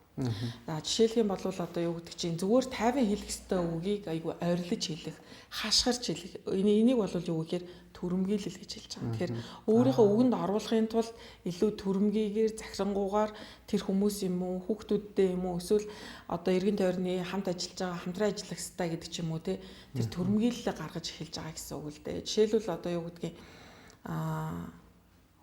За жишээлх юм бол одоо юу гэдэг чинь зүгээр тайван хэлэх ёстой үгийг айгүй ойрлож хэлэх, хашгирч хэлэх. Энийг бол юу гэхээр төрөмгийлэл гэж хэлж байгаа. Тэгэхээр өөрийнхөө үгэнд оруулахын тулд илүү төрөмгийгээр захирангуугаар тэр хүмүүс юм уу, хүүхдүүдтэй юм уу, эсвэл одоо эргэн тойрны хамт ажиллаж байгаа, хамтран ажиллах хэрэгтэй гэдэг ч юм уу те. Тэр төрөмгийлэлээ гаргаж эхэлж байгаа гэсэн үг л дээ. Жишээлбэл одоо юу гэдгийг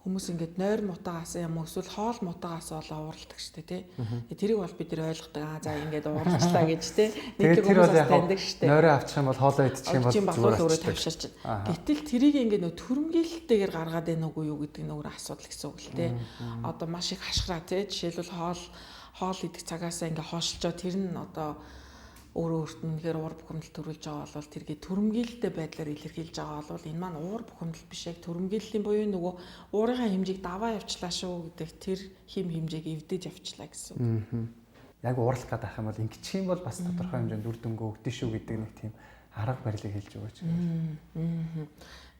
хүмүүс ингээд нойр мутагаас юм уу эсвэл хоол мутагаас болоо уурладаг штэ тий. Тэрийг бол бид нэр ойлгодог. За ингээд уурчлаа гэж тий. Нэг хүмүүс таньдаг штэ. Нойроо авчих юм бол хоолоо идчих юм бол зүгээр өөрөө тавьширч. Гэтэл тэрийг ингээд нөө төрөмгийлэлтэйгээр гаргаад байна уугүй юу гэдэг нь өөр асуудал гэсэн үг л тий. Одоо маш их хашгираа тий. Жишээлбэл хоол идэх цагаасаа ингээд хоошилжоо тэр нь одоо өөрөө өөрт нь нэгээр уур бухимдал төрүүлж байгаа бол тэргээ төрөмгийлэлтэй байдлаар илэрхийлж байгаа бол энэ маань уур бухимдал биш яг төрөмгийллийн буюу нөгөө уурынхаа хэмжээг даваа явчлаа шүү гэдэг тэр хим хэмжээг эвдэж явчлаа гэсэн үг. Яг уурлах гэдэг юм бол ингэчих юм бол бас тодорхой хэмжээнд үр дүнгээ өгдөн шүү гэдэг нэг тийм арга барилыг хэлж өгөөч.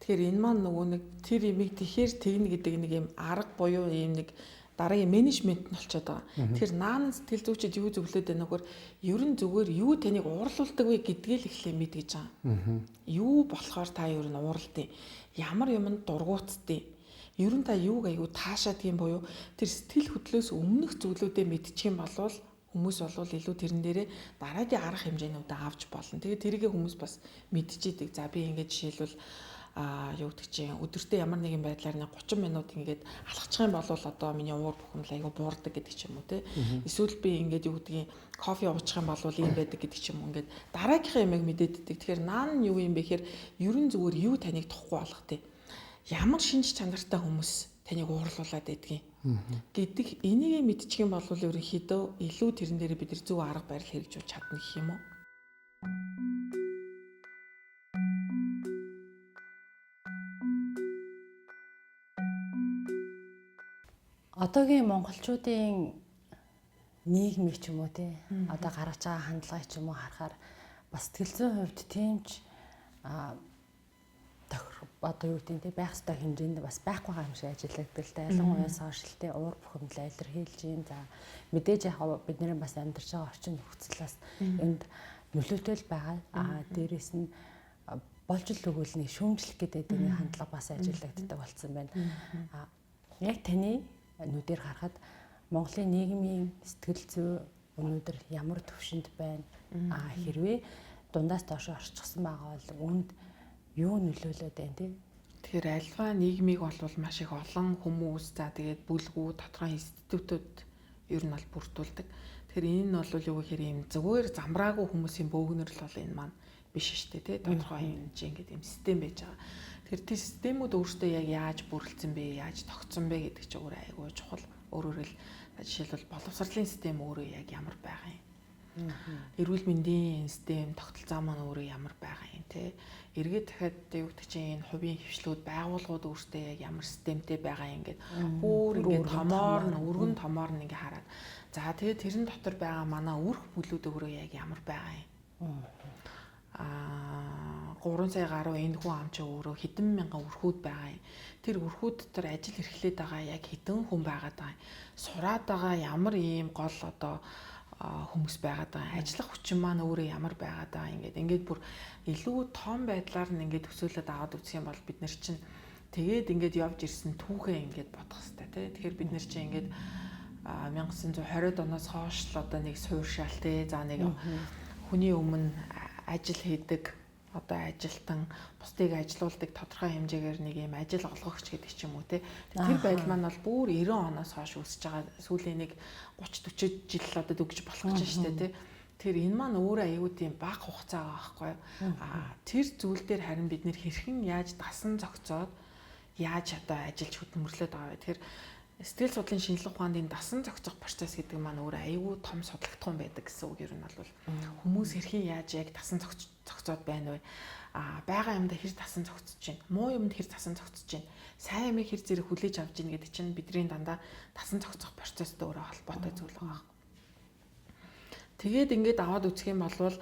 Тэгэхээр энэ маань нөгөө нэг тэр имийг тэгэхээр тэгнэ гэдэг нэг юм арга буюу ийм нэг дараагийн менежмент нь болчиход байгаа. Тэгэхээр наан сэтгэл зүйчид юу зөвлөд байна нөхөр ерөн зүгээр юу таныг уурлуулдаг вэ гэдгээ л эхлээ мэдгэж байгаа. Юу болохоор та ер нь ууралдیں۔ Ямар юмд дургуутдیں۔ Ерөн та юуг аягүй таашаадаг юм буюу тэр сэтгэл хөдлөөс өмнөх зүйлүүдээ мэдчих юм бол хүмүүс бол илүү тэрэн дээрээ дараагийн арга хэмжээнүүдээ авч болно. Тэгээд тэрийгэ хүмүүс бас мэдчихийдэг. За би ингэж жишээлбэл юу гэдэг чинь өдөртөө ямар нэгэн байдлаар 30 минут ингээд алхачих юм бол одоо миний уур бухимдал айгүй буурдаг гэдэг ч юм уу те. Эсвэл би ингээд юу гэдгийг кофе уучих юм бол ийм байдаг гэдэг ч юм уу ингээд дараагийнхаа ямиг мэдээддэг. Тэгэхээр наан нь юу юм бэ гэхээр ерөн зүгээр юу таныг тухгүй болгох те. Ямар шинж чанартай хүмүүс таныг уурлуулад байдгийг гэдэг энийг мэдчих юм бол ерөнхийдөө илүү тэрэн дээр бид нар зөв арга барил хэрэгжүүлж чадна гэх юм уу. Одоогийн монголчуудын нийгмийг ч юм уу тий одоо гаргаж байгаа хандлагыг ч юм уу харахаар бас сэтгэл зүйн хувьд тиймч одоо юу гэдэг нь байх ёстой хэмжээнд бас байхгүй байгаа юм шиг ажиллагддаг л да. Ялангуяа сошиалтэй уур бухимдал илэрхийлж юм. За мэдээж яг бидний бас амьдарч байгаа орчин нөхцөлөөс энд нөлөөтэй л байгаа. Дээрээс нь болж л өгүүлний шүүмжлэх гэдэг нэг хандлага бас ажиллагддаг болсон байна. Яг таны нүдээр харахад Монголын нийгмийн сэтгэл зүй өнөөдөр ямар төвшөнд байна? Хэрвээ дундаас доош орчихсон байгаа бол үүнд юу нөлөөлөд байна те? Тэгэхээр альва нийгмийг бол маш их олон хүмүүс за тэгээд бүлгүү тодорхой институтууд ер нь бол бүрдүүлдэг. Тэгэхээр энэ нь бол юу гэхээр юм зүгээр замраагүй хүмүүсийн бөөгнөр л бол энэ маань биш шүү дээ те. Тодорхой юм чи ингээд юм систем байж байгаа. Тэр системүүд өөрсдөө яг яаж бүрэлдсэн бэ, яаж тогтсон бэ гэдэг чинь өөр айгүй чухал. Өөрөөр хэл жишээлбэл боловсролын систем өөрөө яг ямар байгаа юм. Эрүүл мэндийн систем, тогтолцоо маань өөрөө ямар байгаа юм те. Эргээд дахиад юу гэдэг чинь энэ хувийн хвшлүүд, байгууллагууд өөрсдөө яг ямар системтэй байгаа юм ингээд бүр ингээд томоор нь, өргөн томоор нь ингээд хараад. За тэгээд тэрэн дотор байгаа манай үрх бүлүүд өөрөө яг ямар байгаа юм. 3 сая гаруй энэ хүн амч өөрөө хэдэн мянган өрхүүд байгаа юм. Тэр өрхүүд дотор ажил эрхлээд байгаа яг хэдэн хүн байгаад байгаа юм. Сураад байгаа ямар ийм гол одоо хүмүүс байгаад байгаа. Ажиллах хүчин маань өөрөө ямар байгаад байгаа ингээд бүр илүү том байдлаар нь ингээд төсөөлөд аваад үзэх юм бол бид нар чинь тэгээд ингээд явж ирсэн түүхээ ингээд бодох хэрэгтэй тий. Тэгэхээр бид нар чинь ингээд 1920-ад оноос хойш л одоо нэг суурьшаал тий. За нэг хүний өмнө ажил хийдэг одоо ажилтан бусдыг ажилуулдаг тодорхой хэмжээгээр нэг юм ажил олгогч гэдэг ч юм уу те. Тэр байдал маань бол бүр 90 оноос хойш үүсэж байгаа. Сүүлийн нэг 30 40 жил одоо дүгж болох гэж штэ те. Тэр энэ маань өөрөө аюу тийм бага хугацаа байгаа байхгүй. Тэр зүйл дээр харин бид нэр хэрхэн яаж дасан зохицоод яаж одоо ажиллаж хөдөлмөрлөд байгаа вэ? Тэгэхээр Сэтгэл судлалын шинжилгээ ухаанд энэ дасан зохицох процесс гэдэг маань өөр аюул том судлагдсан байдаг гэсэн үг ер нь бол хүмүүс хэрхэн яаж яг дасан зохицоод байна вэ? Бага юмд хэр дасан зохицож байна? Муу юмд хэр дасан зохицож байна? Сайн юмыг хэр зэрэг хүлээж авч байна гэдэг чинь бидний дандаа дасан зохицох процесстэй өөрөө холбоотой зүйл байгаа. Тэгээд ингээд аваад үзэх юм бол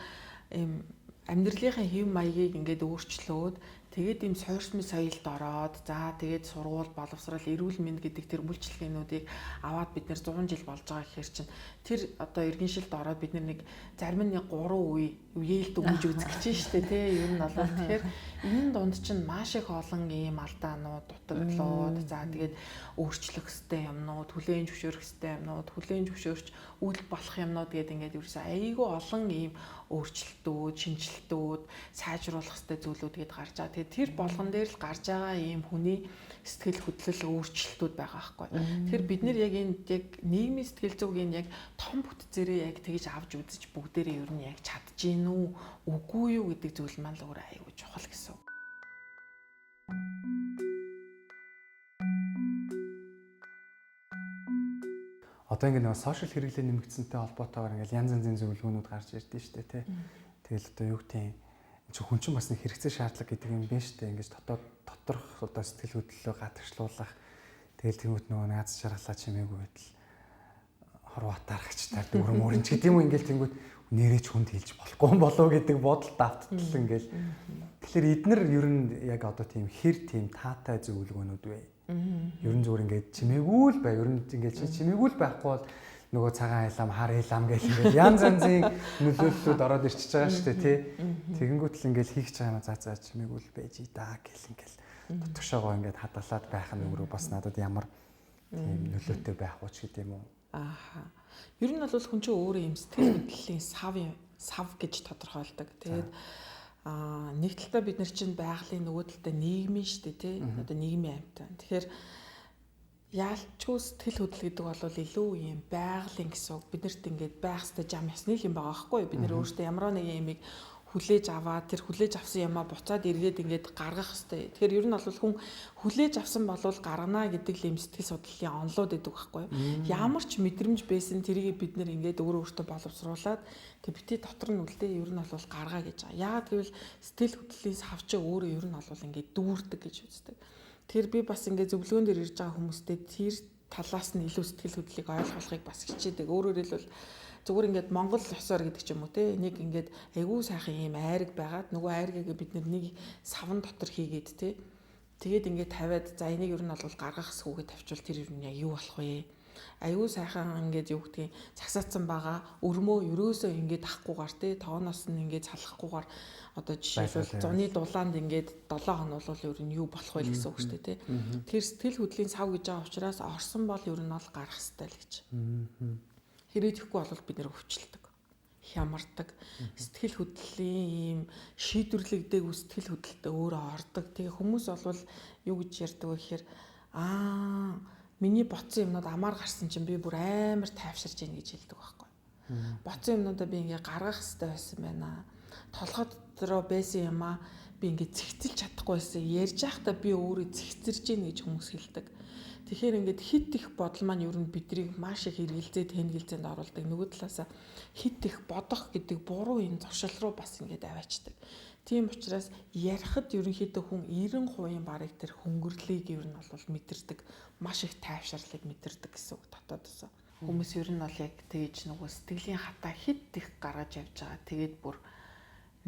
ийм амьдралынхаа хэв маягийг ингээд өөрчлөөд тэгээд ийм суурьшмын соёлд ороод за тэгээд сургууль, боловсрал, эрүүл мэнд гэдэг тэр үйлчлэгээнүүдийг аваад бид нэр 100 жил болж байгаа гэхээр чинь тэр одоо иргэншилд ороод бид нэг зарим нь 3 үеэлд өгж үзэх гэж шүү дээ тий. Ер нь бол тэгэхээр энэ дунд чинь маш их олон ийм алдаанууд, дутагдлууд, за тэгээд өөрчлөх ёстой юмнууд, хүлээн зөвшөөрөх ёстой юмнууд, хүлээн зөвшөөрч үйл болох юмнууд гэдэг ингээд ерөөсөө айгүй олон ийм өөрчлөлтүүд, шинжилтүүд, сайжруулах ёстой зүйлүүд гээд гарч байгаа. Тэгээд тэр болгон дээр л гарч байгаа ийм хүний сэтгэл хөдлөл өөрчлөлтүүд байгаа байхгүй. Тэгэхээр бид нэр яг энэ яг нийгмийн сэтгэл зүйн яг том бүтцээрээ яг тэгж авч үзэж бүгдээрээ ер нь яг чадчихээн үү, үгүй юу гэдэг зүйл маань л өөр айгүй чухал гэсэн. Одоо ингэ нэг сошиал хэрэглээ нэмэгдсэнтэй холбоотойгоор ингээл янз янзын зөвлөгөөнүүд гарч ирдэ штэ тий. Тэгэл одоо юу гэдэг чи хүн чинь бас нэг хэрэгцээ шаардлага гэдэг юм байна штэ. Ингэж доторх одоо сэтгэл хөдлөлөө гадагшлуулах. Тэгэл тэмүүт нөгөө наац шаргалаа чимээгүй байтал хорватаар гчтаар дөрөм өрнч гэдэг юм ингээл тэнгүүт нэрэж хүнд хэлж болохгүй болов гэдэг бодол давттал ингээл. Тэгэхээр эднэр ер нь яг одоо тийм хэр тийм таатай зөвлөгөөнүүд вэ? Ер нь зүгээр ингээд чимээгүй л бай. Ер нь ингээд чимээгүй л байхгүй бол нөгөө цагаан хайлам, хар хайлам гэх ингээд янз янзын нөлөөллүүд ороод ирчихэж байгаа шүү дээ тий. Тэгэнгүүт л ингээд хийх гэж байгаа за чимээгүй л байж даа гэл ингээд дотгошоогоо ингээд хадгалаад байх нь өөрөө бас надад ямар тийм нөлөөтэй байх уу ч гэдэг юм уу. Ааха. Ер нь бол хүн чинь өөрөө юм сэтгэл хөдлөлийн сав гэж тодорхойлдог. Тэгээд нэг талдаа бид нар чинь байгалийн нөгөө талдаа нийгмийн шүү дээ тий. Одоо нийгмийн амьтан. Тэгэхээр яалчгүй сэтгэл хөдлөл гэдэг бол илүү юм байгалийн гэсэн үг. Биднэрт ингээд байх ёстой зам ясны юм байгаа байхгүй. Бид нэр өөртөө ямар нэгэн юмыг хүлээж аваад тэр хүлээж авсан юмаа буцаад эргээд ингээд гаргах ёстой. Тэгэхээр ер нь бол хүн хүлээж авсан болвол гаргана гэдэг л юм сэтгэл судлалын онолууд гэдэг байхгүй. Ямар ч мэдрэмж байсан тэрийг бид нэр ингээд өөртөө боловсруулад тэг бити дотор нь үлдээ ер нь бол гаргаа гэж байгаа. Яагаад гэвэл сэтгэл хөдлөлийн савч өөрөө ер нь бол ингээд дүүрдэг гэж үздэг. Тэгэхээр би бас ингээд зөвлөгөөн дээр ирж байгаа хүмүүстэй тэр талаас нь илүү сэтгэл хөдлөлийг ойлгохыг бас хичээдэг. Өөрөөр хэлбэл зүгээр ингээд Монгол ёсоор гэдэг ч юм уу те нэг ингээд айгүй сайхан юм айраг байгаад нөгөө айргагээ бид нэг савн дотор хийгээд те тэгээд ингээд тавиад за энийг ер нь бол гаргах хэсгүүгээ тавьчвал тэр ер нь яг юу болох вэ? Айгүй сайхан ингээд юу гэдгийг цагсаацсан байгаа өрмөө ерөөсөө ингээд ахгүйгээр те тооноос нь ингээд салахгүйгээр одоо жишээлбэл зуны дулаанд ингээд 7 хоног бол ер нь юу болох вэ гэсэн үг шүү дээ те. Тэр сэтгэл хөдлөлийн сав гэж байгаа учраас орсон бол ер нь бол гарах хэрэгтэй л гэж. Хэрэг ихгүй бол бид нэр өвчлөдөг, хямардаг, сэтгэл хөдлөлийн ийм шийдвэрлэгдээгүй сэтгэл хөдлөлтөд өөрөө ордог. Тэгээ хүмүүс бол юу гэж ярьдаг вэ гэхээр миний ботсон юмнууд амар гарсан чинь би бүр амар тайвширж ийн гэж хэлдэг байхгүй. Ботсон юмнуудаа би ингээ гаргах хэрэгтэй байсан байна. Толгой дотроо байсан юмаа би ингээ зэгцэлж чадахгүй байсан. Ярьж байхдаа би өөрөө зэгцэрж ийн гэж хүмүүс хэлдэг. Тэгэхээр ингээд хит их бодол маань ер нь бидрийг маш их эргэлзээ тэнгэлзээнд оруулдаг. Нөгөө талаасаа хит их бодох гэдэг буруу энэ зуршил руу бас ингээд аваачдаг. Тийм учраас ярихад ерөнхийдөө хүн 90% барыг тэр хөнгөрлөлийг ер нь бол мэдэрдэг. Маш их тайвшрлыг мэдэрдэг гэсэн үг дотоодос. Хүмүүс ер нь бол яг тэгэж нөгөө сэтгэлийн хатаа хит их гаргаж явж байгаа. Тэгээд бүр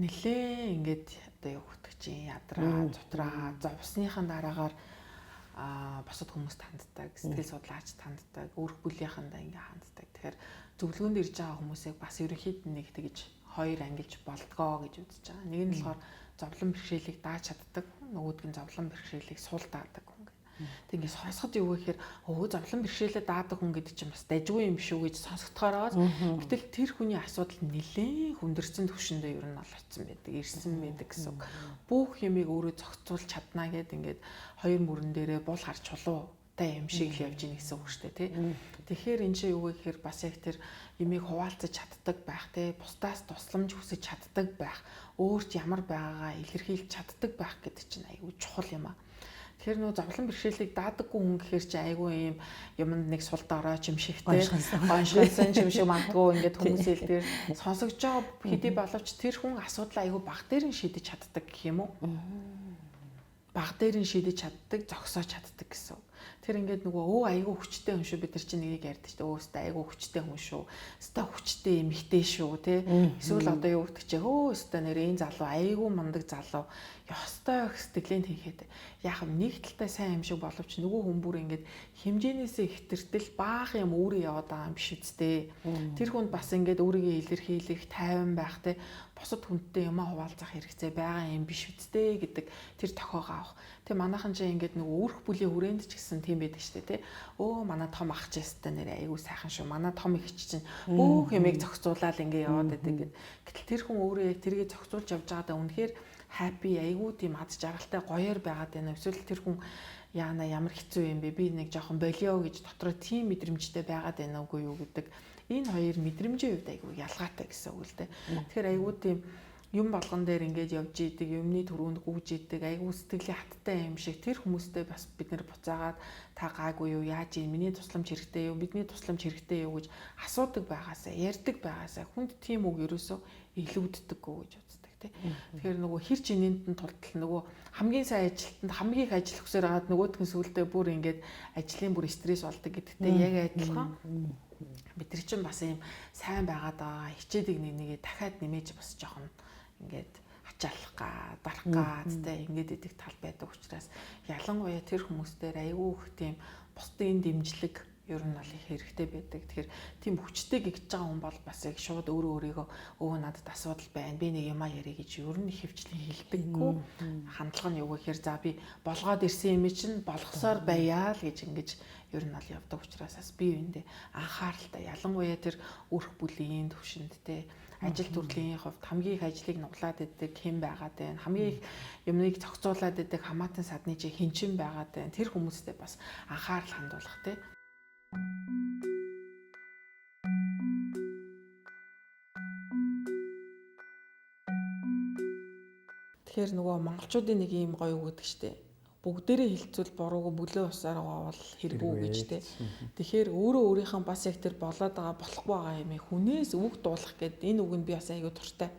нэлээ ингээд одоо юу гэдэг чинь ядраа, цутраа, зовсныхаа дараагаар босод хүмүүс танддаг, сэтгэл судлаач танддаг, өөр бүлийнхандаа ингээ ханддаг. Тэгэхээр зөвлөгөөнд ирж байгаа хүмүүсийг бас ерөнхийдөө нэг тэгж хоёр ангилж болдгоо гэж үзэж байгаа. Нэг нь болохоор зовлон бэрхшээлийг дааж чаддаг, нөгөөдг нь зовлон бэрхшээлийг сул даадаг хүн гэх. Тэг ингээ сонсоход юу гэхээр зовлон бэрхшээлээ даадаг хүн гэдэг чинь бас дайжгүй юм шүү гэж сонсогдохоор гэтэл тэр хүний асуудал нэлээд хүндэрсэн төвшөндөө ер нь бол очсон байдаг, ирсэн байдаг гэсэн. Бүх юмыг өөрөө зохицуулж чаднаа гэд ингээд хоёр мөрөн дээрээ бул харж чулуутай юм шиг л явж ийн гэсэн үг шүү дээ тий. Тэгэхээр энэ чинь юу гэхээр бас яг тэр юмыг хуваалцаж чаддаг байх тий, бусдаас тусламж хүсэж чаддаг байх, өөрт ямар байгаагаа илэрхийлж чаддаг байх гэдэг чинь аюу чухал юм аа. Тэгэхээр нөө зовлон бэрхшээлийг даадаггүй хүн гэхэр чи айгүй юм юмд нэг сул дорой чимшигтэй гоншгонсон чимшиг мандгүй ингээд хүмүүс хэлдгээр сонсогж байгаа хэдий боловч тэр хүн асуудал айгүй баг дээр нь шийдэж чаддаг гэх юм уу? Баг дээр нь шийдэж чаддаг, зогсоож чаддаг гэсэн. Тэр ингээд нөгөө айгүй хүчтэй хүн шүү бид нар чинь нэгийг ярьдаг шүү. Өөстөө айгүй хүчтэй хүн шүү. Өстөө хүчтэй эмэгтэй шүү тий. Эсвэл одоо юу гэдэг чи өстөө нэр энэ залуу айгүй мундаг залуу. Ёстой сэтгэлээнд хийхэд яг нэг талтай сайн юм шиг боловч нөгөө хүн бүр ингээд хэмжээнээсээ хэтэртэл баах юм өөрөө яваад байгаа юм биш үсттэй. Тэр хүнд бас ингээд өөрийгөө илэрхийлэх, тайван байх тий. Бусад хүнтэй юмаа хуваалцах хэрэгцээ байгаа юм биш үсттэй гэдэг тэр тохиогоо авах. Тэг манайхан ч ингээд нөгөө өөрх бүлийн хүрээнд ч гэсэн тийм байдаг штэ тий. Өө манай том ах ч ястай нэр айгүй сайхан шүү. Манай том их чинь бүх юмыг зохицуулаад ингээд яваад байдаг гэд. Гэтэл тэр хүн өөрөө яг тэргээ зохицуулж явж байгаадаа үнэхээр happy айгүй тийм ад жаргалтай гоёор байгаад байна. Эсвэл тэр хүн яана ямар хэцүү юм бэ? Би нэг жоохон болио гэж дотроо тийм мэдрэмжтэй байгаад байна уугүй юу гэдэг. Энэ хоёр мэдрэмжийн хувьд айгүй ялгаатай гэсэн үг л дээ. Тэгэхээр айгүй тийм юм болгон дээр ингээд явж идэг, юмны төрөнд гүйж идэг, айгүй сэтгэлийн хаттай юм шиг тэр хүмүүстэй бас бид нэр буцаагаад та гаагүй юу, яаж юм, миний тусламж хэрэгтэй юу, бидний тусламж хэрэгтэй юу гэж асуудаг байгаасаа, ярьдаг байгаасаа хүнд тийм үг ерөөсөө илүүддэггүй гэж үздэг тий. Тэгэхээр нөгөө хэр чинээнд нь тултал нөгөө хамгийн сайн ажилтнанд хамгийн их ажил өгсөөр агаад нөгөөдх нь сүулдэ бүр ингээд ажлын бүр стресс болдог гэдэгтэй яг адилхан. Бид нар чинь бас юм сайн байгаад байгаа хичээдэг нэгээ дахиад нэмэж бас жоохон ингээд ачаалах га, дарах га гэдэг ингээд идэх тал байдаг учраас ялангуяа тэр хүмүүстээр айгүй их тийм бусдын дэмжлэг ер нь бол их хэрэгтэй байдаг. Тэгэхээр тийм хүчтэй гэгж байгаа хүн бол бас яг шууд өөрийгөө надад асуудал байна. Би нэг юмаа ярих гэж ер нь хөвчлэн хэлдэггүй. Хандлага нь юу гэхээр за би болгоод ирсэн юм чинь болгосоор байяа л гэж ингэж ер нь бол явдаг учраас бас би үүндээ анхааралтай ялангуяа тэр өрх бүлийн төвшөнд те ажил төрлийн хувьд хамгийн их ажлыг нуглаад идэг хэн байгаад байна. Хамгийн их юмныг зохицуулаад идэг хамаатан садны чи хинчин байгаад байна. Тэр хүмүүстэй бас анхаарал хандуулах те. Тэгэхээр нөгөө монголчуудын нэг юм гоё үг гэдэг штеп. Бүгдээрээ хилцүүл буруугүй бүлээ усаар угаавал хэрэггүй гэж тэ. Тэгэхээр өөрөө өөрийнхөө бас яг тэр болоод байгаа болохгүй байгаа юм хүнээс үг дуулах гэдэг энэ үг нь би бас аягүй дуртай.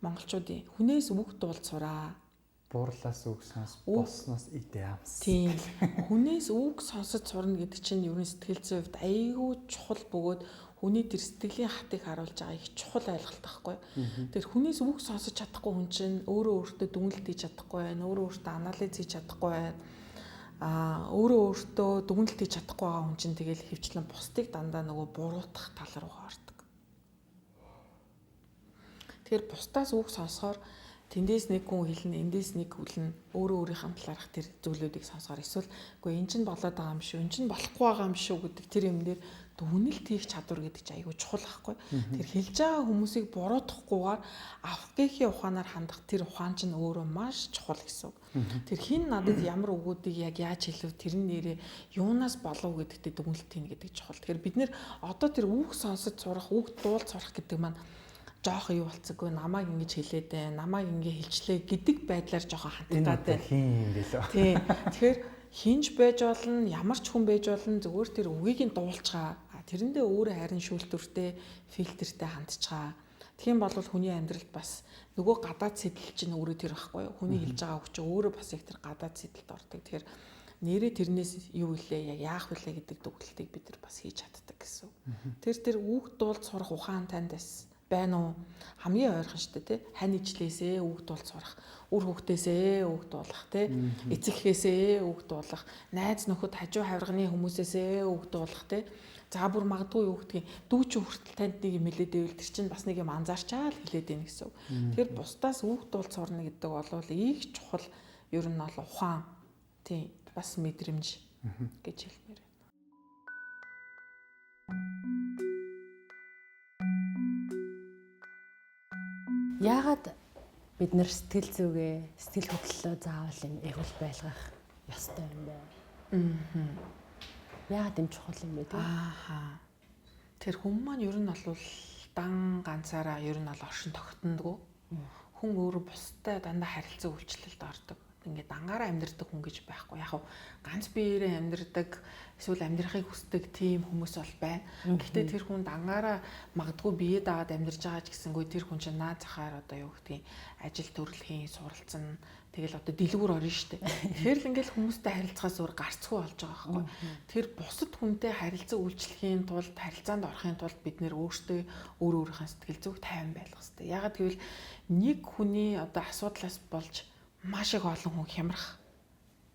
Монголчуудын хүнээс үг дуулж сураа. Буурлаас үг сонс болсноос идеамс. Тийм. Хүнээс үг сонсож сурна гэдэг чинь ер нь сэтгэл зүйн хувьд аягүй чухал бөгөөд хүний тэр сэтгэлийн хатыг харуулж байгаа их чухал ойлголт байхгүй. Тэр хүнээс үг сонсож чадахгүй хүн чинь өөрөө өөртөө дүгнэлт хийж чадахгүй байна. Өөрөө өөртөө анализ хийж чадахгүй байна. Өөрөө өөртөө дүгнэлт хийж чадахгүй байгаа хүн чинь тэгэл хөвчлэн бусдыг дандаа нөгөө буруутгах тал руу ордог. Тэгэхээр бусдаас үг сонсохоор тэндээс нэг хүн хэлнэ, эндээс нэг хүлнэ. Өөрөө өөрийнхөө талаарх тэр зүйлүүдийг сонсохоор эсвэл үгүй эн чинь болоод байгаа юм шүү, эн чинь болохгүй байгаа юм шүү гэдэг тэр юм дээр дүгнэлт хийх чадвар гэдэг чинь айгүй чухал байхгүй. Тэр хэлж байгаа хүмүүсийг буруутгахгүйгээр авах гээхийн ухаанаар хандах тэр ухаан чинь өөрөө маш чухал гэсэн үг. Тэр хин надад ямар үгүүдийг яг яаж хэлв тэр нэрээ юунаас болов гэдэгтээ дүгнэлт хийнэ гэдэг чухал. Тэгэхээр бид нэр одоо тэр үг сонсож сурах, үг дуулж сурах гэдэг маань жоох юу болцоогүй намайг ингэж хэлээд байна, намайг ингэ хэлчлээ гэдэг байдлаар жоохон хандгаад байна. Хин юм гэлөө. Тийм. Тэгэхээр хинж байж болно, ямар ч хүн байж болно зүгээр тэр үгийг нь дуулцгаа. Тэрэндээ өөрөө харин шүүлтүртэй, фильтртэй хандчихаа. Тэгхийн бол хүний амьдралд бас нөгөө гадаад сэтэл чинь өөрөө тэр байхгүй юу? Хүний хэлж байгаа үг чинь өөрөө бас их тэр гадаад сэтэлд ордог. Тэгэхээр нэрээ тэрнээс юу илээ, яг яах вүлээ гэдэг дүгнэлтийг бид нар бас хийж чаддаг гэсэн. Тэр үг дуулж сурах ухаан танд байна уу? Хамгийн ойрхон шүү дээ, тий. Хань ижлээсээ үг дуулж сурах, үр хөвгтөөсөө үг дуулах, тий. Эцэгхээсээ үг дуулах, найз нөхөд хажуу хавирганы хүмүүсээсээ үг дуулах, тий. За бүр магадгүй юу гэдгийг дүүч хүртэл танд нэг юм хэлээд байвал тэр чинь бас нэг юм анзаарчаал хэлээд байна гэсэн үг. Тэгэхээр бусдаас үг дуулж сурна гэдэг бол их чухал ер нь бол ухаан, тий. Бас мэдрэмж гэж хэлмээр байна. Яагаад бид нэр сэтгэл зүгээ, сэтгэл хөдлөлөө заавал юм эвгүй байлгах ёстой юм бэ? Яагаад юм чухал юм бэ те? Тэр хүн маань ер нь бол дан ганцаараа ер нь бол оршин тогтнодгоо. Хүн өөрөө бусдад дандаа харилцаа үйлчлэлд ордог. ингээд дангаараа амьдрдаг хүн гэж байхгүй. Яг ганц биеэрээ амьдрдаг эсвэл амьдрахыг хүсдэг тийм хүмүүс бол байна. Гэхдээ тэр хүн дангаараа магадгүй бие даагаад амьдарч байгаа ч гэсэнгүй тэр хүн чинь наад захаар одоо юу гэдгийг ажил төрөлхийн суралцсан тэгэл одоо дэлгүүр орно шүү дээ. Тэгэхээр л ингээд хүмүүстэй харилцахаас өөр гарцгүй болж байгаа байхгүй. Тэр бусад хүнтэй харилцаа үйлчлэхийн тулд харилцаанд орохын тулд бид нэр өөртөө өөрийнхөө сэтгэл зүг тайван байх хэрэгтэй. Ягаад гэвэл нэг хүний одоо асуудлаас болж маш их олон хүн хямрах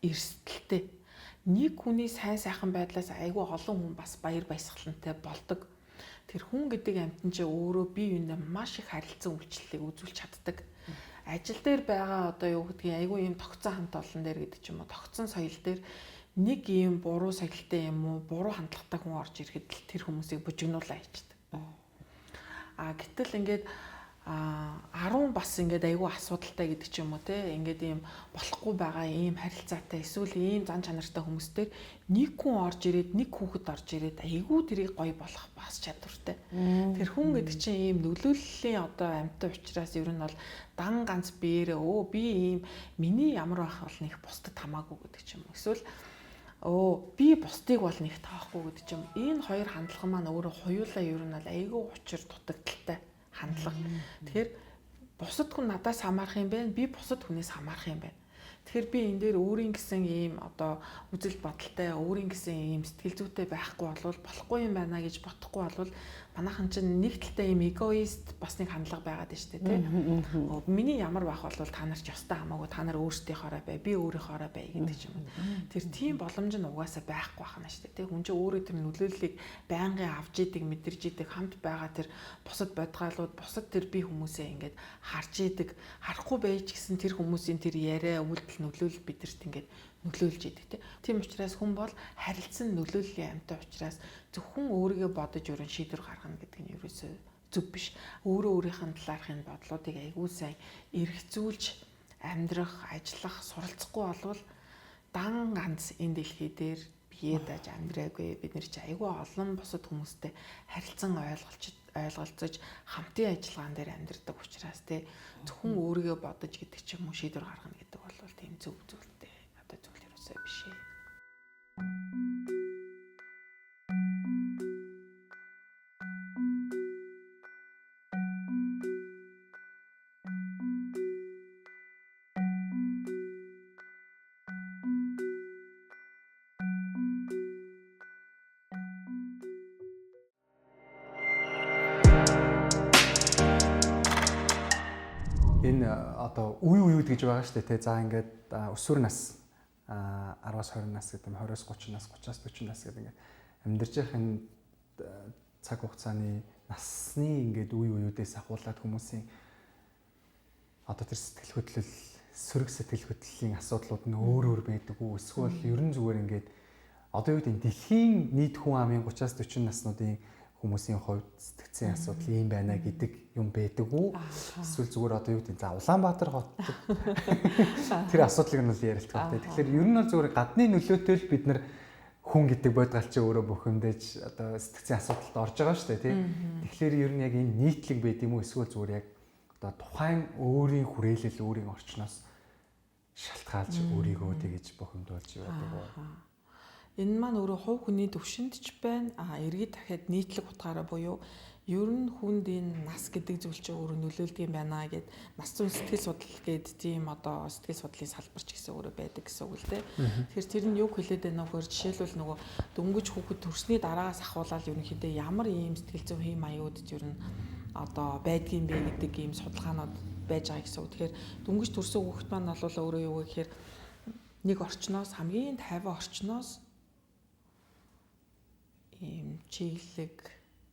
эрсдэлтэй. Нэг хүний сайн сайхан байдлаас айгүй олон хүн бас баяр баясгалантай болдог. Тэр хүн гэдэг амьтан чинь өөрөө бие биендээ маш их харилцан үйлчлэлийг үзүүлж чаддаг. Ажил дээр байгаа одоо юу гэдгийг айгүй юм тогтсон хамт олон дээр гэдэг ч юм уу тогтсон соёл дээр нэг юм буруу соёлтой юм уу буруу хандлагатай хүн орж ирэхэд тэр хүмүүсийг бужигнуулаа хийдэг. Гэтэл ингээд 10 бас ингээд айгүй асуудалтай гэдэг ч юм уу те ингээд ийм болохгүй байгаа ийм харилцаатай эсвэл ийм зан чанартай хүмүүстээр нэг хүн орж ирээд нэг хүүхэд орж ирээд айгүй тэрийг гоё болох бас чадвартай. Тэр хүн гэдэг чинь ийм нөлөөллийн одоо амьтан учраас ер нь бол дан ганц биеэрээ би ийм миний ямар байх бол нэг бусдад хамаагүй гэдэг ч юм уу эсвэл би бусдыг бол нэг таахгүй гэдэг ч юм. Энэ хоёр хандлага маань өөрөө хоёулаа ер нь бол айгүй учир дутагдaltaй хандлага. Тэгэхээр бусад хүн надаас хамаарах юм байна. Би бусад хүнээс хамаарах юм байна. Тэгэхээр би энэ дээр өөрийн гэсэн ийм одоо үзэл бодолтой, өөрийн гэсэн ийм сэтгэл зүйтэй байхгүй болвол болохгүй юм байна гэж бодохгүй болвол манайхан чинь нэг талтай ийм эгоист бас нэг хандлага байгаад байна шүү дээ, тийм. Миний ямар байх бол та нар ч ёстой хамаагүй, та нар өөрсдийнхоороо бай, би өөрийнхоороо бай гэдэг юм. Тэр тийм боломж нь угаасаа байхгүй байна шүү дээ, тийм. Хүн чинь өөрөө тэр нөлөөллийг байнгын авч идэг, мэдэрж идэг, хамт байгаа тэр бусад бодгаалууд, бусад тэр би хүмүүсээ ингээд харж идэг, харахгүй байж гисэн тэр хүмүүсийн тэр яриа, үйлдэл нөлөөлөл бидэрт ингээд нөлөөлж идэг тийм учраас хүн бол харилцан нөлөөллийн амьтан учраас зөвхөн өөрийгөө бодож өрн шийдвэр гаргана гэдэг нь ерөөсөө зөв биш. Өөрийнхөө талаархын бодлуудыг аягүй сайн эргцүүлж амьдрах, ажиллах, суралцахгүй болвол дан ганц энэ дэлхий дээр бие дааж амьдраагүй. Бид нэр чи аягүй олон бусад хүмүүстэй харилцан ойлголцож хамтын ажиллагаан дээр амьдардаг учраас зөвхөн өөрийгөө бодож гэдэг ч юм уу шийдвэр гаргана гэдэг бол тийм зөв зүйлтэй одоо зүйл ерөөсөө биш ээ. Энэ одоо үе гэж байгаа шүү дээ, тэ. За ингээд өсвөр нас 10-аас 20 нас гэдэг юм, 20-аас 30 нас, 30-аас 40 нас гэдэг ингээд амьдарч явах энэ цаг хугацааны насны ингээд үеүүдээс ахуулаад хүмүүсийн одоо тэр сэтгэл хөдлөл, сөрөг сэтгэл хөдлөлийн асуудлууд нь өөр байдаг уу? Эсвэл ерөн зүгээр ингээд одоо юу гэдэг дэлхийн нийт хүн амын 30-аас 40 наснуудын хүмүүсийн хувьд сэтгцийн асуудал ийм байна гэдэг юм байдаг уу? Эсвэл зүгээр одоо юу гэдэг за Улаанбаатар хот тэр асуудлыг нь л ярилдаг байна. Тэгэхээр ер нь бол зүгээр гадны нөлөөтэй л бид нар хүн гэдэг бодгал чи өөрөө бухимдаж одоо сэтгцийн асуудалд орж байгаа шүү дээ, тийм. Тэгэхээр ер нь яг энэ нийтлэг байд юм уу? Эсвэл зүгээр яг одоо тухайн өөрийн хүрээлэл, өөрийн орчноос шалтгаалж өөрийгөө тэгж бухимдуулж байдаг уу? Энэ маань өөрөө хувь хүний төвшөнд ч байна. Эргээд дахиад нийтлэг утгаараа буюу ер нь хүнд энэ нас гэдэг зүйл чинь өөрөө нөлөөлдөг юм байна гэд нас зүйн сэтгэл судлал гээд тийм одоо сэтгэл судлалын салбар ч гэсэн өөрөө байдаг гэсэн үг л дээ. Тэгэхээр тэр нь юу хэлээд байна вэ гэхээр жишээлбэл нөгөө дөнгөж хүүхэд төрсний дараагаас ахуулаад ерөнхийдөө ямар ийм сэтгэл зүйн хэм маягууд ер нь одоо байдгийн бэ гэдэг ийм судалгаанууд байж байгаа гэсэн үг. Тэгэхээр дөнгөж төрсөн хүүхэд маань бол өөрөө юу гэхээр нэг орчноос хамгийн тайван орчноос ийм чиглэг,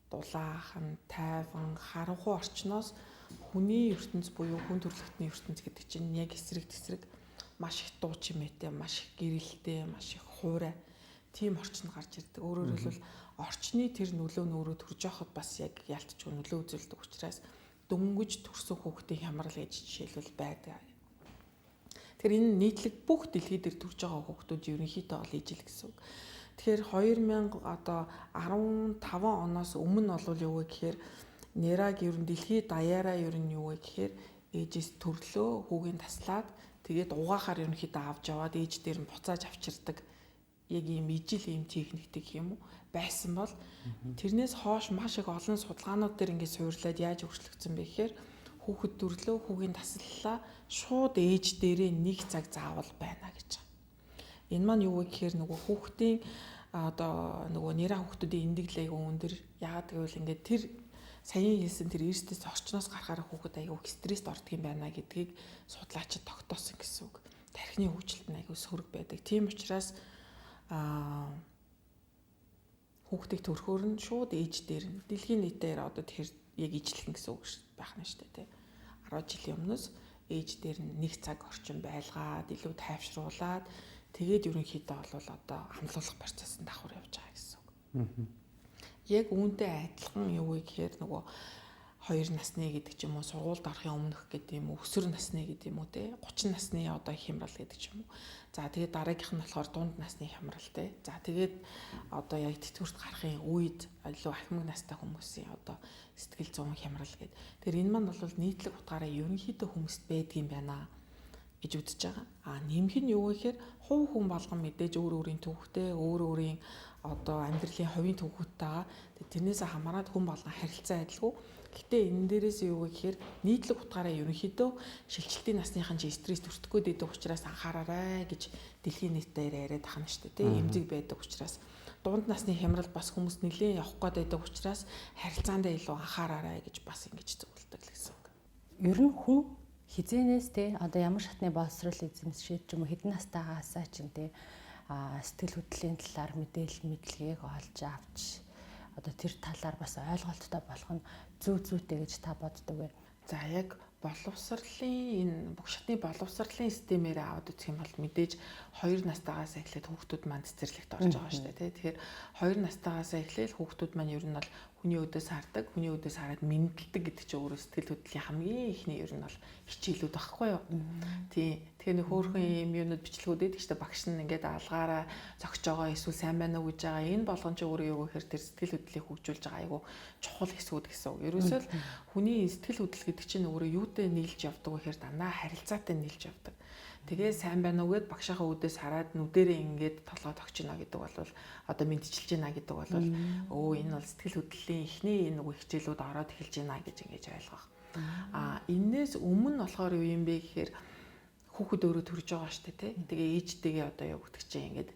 дулаахан, тайван, харанхуй орчноос хүний ертөнц буюу хүн төрөлхтний ертөнц гэдэг чинь яг эсрэг тесрэг маш их дуу чимээтэй, маш их гэрэлтэй, маш их хуурай тийм орчин гарч ирдэг. Өөрөөр хэлбэл орчны тэр нөлөө нь өөрөө төрж явахад бас яг ялтчгүй нөлөө үзүүлдэг учраас дөнгөж төрсөн хүүхдийн хямрал гэж жишээлбэл байдаг. Тэгэхээр энэ нийтлэг бүх дэлхий дээр төрж байгаа хүүхдүүд ерөнхийдөө ол ижил гэсэн үг. Тэгэхээр 2015 оноос өмнө бол юу вэ гэхээр нэраг ер нь дэлхийд даяараа ер нь юу вэ гэхээр ээжээс төрлөө хүүгийн таслаад Тэгээд угаахаар ерөнхийдөө авч яваад ээж дээр нь буцааж авчирдаг яг ийм ижил ийм техниктэй юм уу байсан бол тэрнээс хойш маш их олон судалгаанууд дээр ингээд суурлаад яаж өөрчлөгдсөн бэ гэхээр хүүхэд төрлөө хүүгийн таслалаа шууд ээж дээрээ нэг цаг заавал байна гэж байгаа. Энэ маань юу вэ гэхээр нөгөө хүүхдийн одоо нөгөө нэраа хүүхдүүдийн эндэгл айгу өндөр яагаад гэвэл ингээд тэр саяын хэлсэн тэр эрсдэс орчноос гарахаараа хүүхэд айгу стресст ордог юм байна гэдгийг судлаачид тогтоосон гэсэн үг. Тархины хөгжилт нь айгу сөрөг байдаг. Тийм учраас хүүхдийг төрхөөр нь шууд ээж дээр нь дэлхийн нийтээр одоо тэр яг ижлэх гэсэн үг байх нь шүү дээ. 10 жилийн өмнөөс ээж дээр нь нэг цаг орчим байлгаад илүү тайвшруулад тэгээд ерөнхийдөө бол одоо хамлуулах процессыг давхар явж байгаа гэсэн үг. Яг үүнтэй адилхан юу вэ гэхээр нөгөө 2 насны гэдэг ч юм уу сургуульд орохын өмнөх гэдэг юм уу өсвөр насны гэдэг юм уу те 30 насны одоо хямрал гэдэг ч юм уу. За тэгээд дараагийнх нь болохоор дунд насны хямрал те. За тэгээд одоо яг тэтгэврт гарахын үед илүү ахмад настай хүмүүсийн одоо сэтгэл зүйн хямрал гэдэг. Тэр энэ маань бол нийтлэг утгаараа ерөнхийдөө хүмүүст байдаг юм байна гэж үзэж байгаа. Нэмэх нь юу вэ гэхээр хувь хүн болгон мэдээж өөр өөрийн төвхтэй өөр өөрийн одоо амьдралын хувийн төвхөдтэйгаа тэрнээсээ хамаарат хүн болгон харилцаа адилгүй. Гэтэ энэ дээрээс юу вэ гэхээр нийтлэг утгаараа ерөнхийдөө шилжилтийн насныхан чи стресс төртгөө дэдэг учраас анхаараарай гэж дэлхийн нийтээр яриад ахна шүү дээ. Эмзэг байдаг учраас дунд насны хямрал бас хүмүүс нэлээд явах гээд байдаг учраас харилцаандаа илүү анхаараарай гэж бас ингэж зөвлөдөг л гэсэн үг. Ер нь хүн хизэнээс те одоо ямар шатны боловсрол эзэмшиж ч юм уу хэдэн настайгаасаа ч юм те сэтгэл хөдлөлийн талаар мэдээлэл мэдлэгийг олж авч одоо тэр талаар бас ойлголттой болох нь зүйтэй гэж та боддог вэ? За яг боловсролын энэ бүх шатны боловсролын системээр аваад үзэх юм бол мэдээж 2 настайгаас эхлээд хүүхдүүд маань цэцэрлэгт орж байгаа шүү дээ тий. Тэгэхээр 2 настайгаас эхлээл хүүхдүүд маань ер нь бол хүний өдөөс хардаг, хүний өдөөс хараад мэдлдэг гэдэг чинь өөрөө сэтгэл хөдлөлийн хамгийн ихний ер нь бол хичээлүүд багхгүй юу. Тий. Тэгэхээр нэг хөөрхөн юм юунууд бичлэгүүд байдаг шүү дээ. Багш нь ингээд алгаараа зогсож байгаа эсвэл сайн байна уу гэж байгаа. Энэ болгон ч өөрөө юу гэхээр тэр сэтгэл хөдлөлийг хөгжүүлж байгаа айгу чухал хэсгүүд гэсэн үг. Ерөөсөө л хүний сэтгэл хөдлөл гэдэг чинь өөрөө юутай нийлж явдаг вэ гэхээр дандаа харилцаатай нийлж явдаг. Тэгээ сайн байна уу гэд багшийнхаа үдээс хараад нүдэрээ ингээд толгой тогчно гэдэг бол одоо мэдчилж байна гэдэг бол энэ бол сэтгэл хөдлөлийн эхний нэг хичээлүүд ороод эхэлж байна гэж ингэж ойлгох. Энээс өмнө болохоор юу юм бэ гэхээр хүүхэд өөрөө төрж байгаа шүү дээ тий. Тэгээ ээжтэйгээ одоо яг үтгч чинь ингээд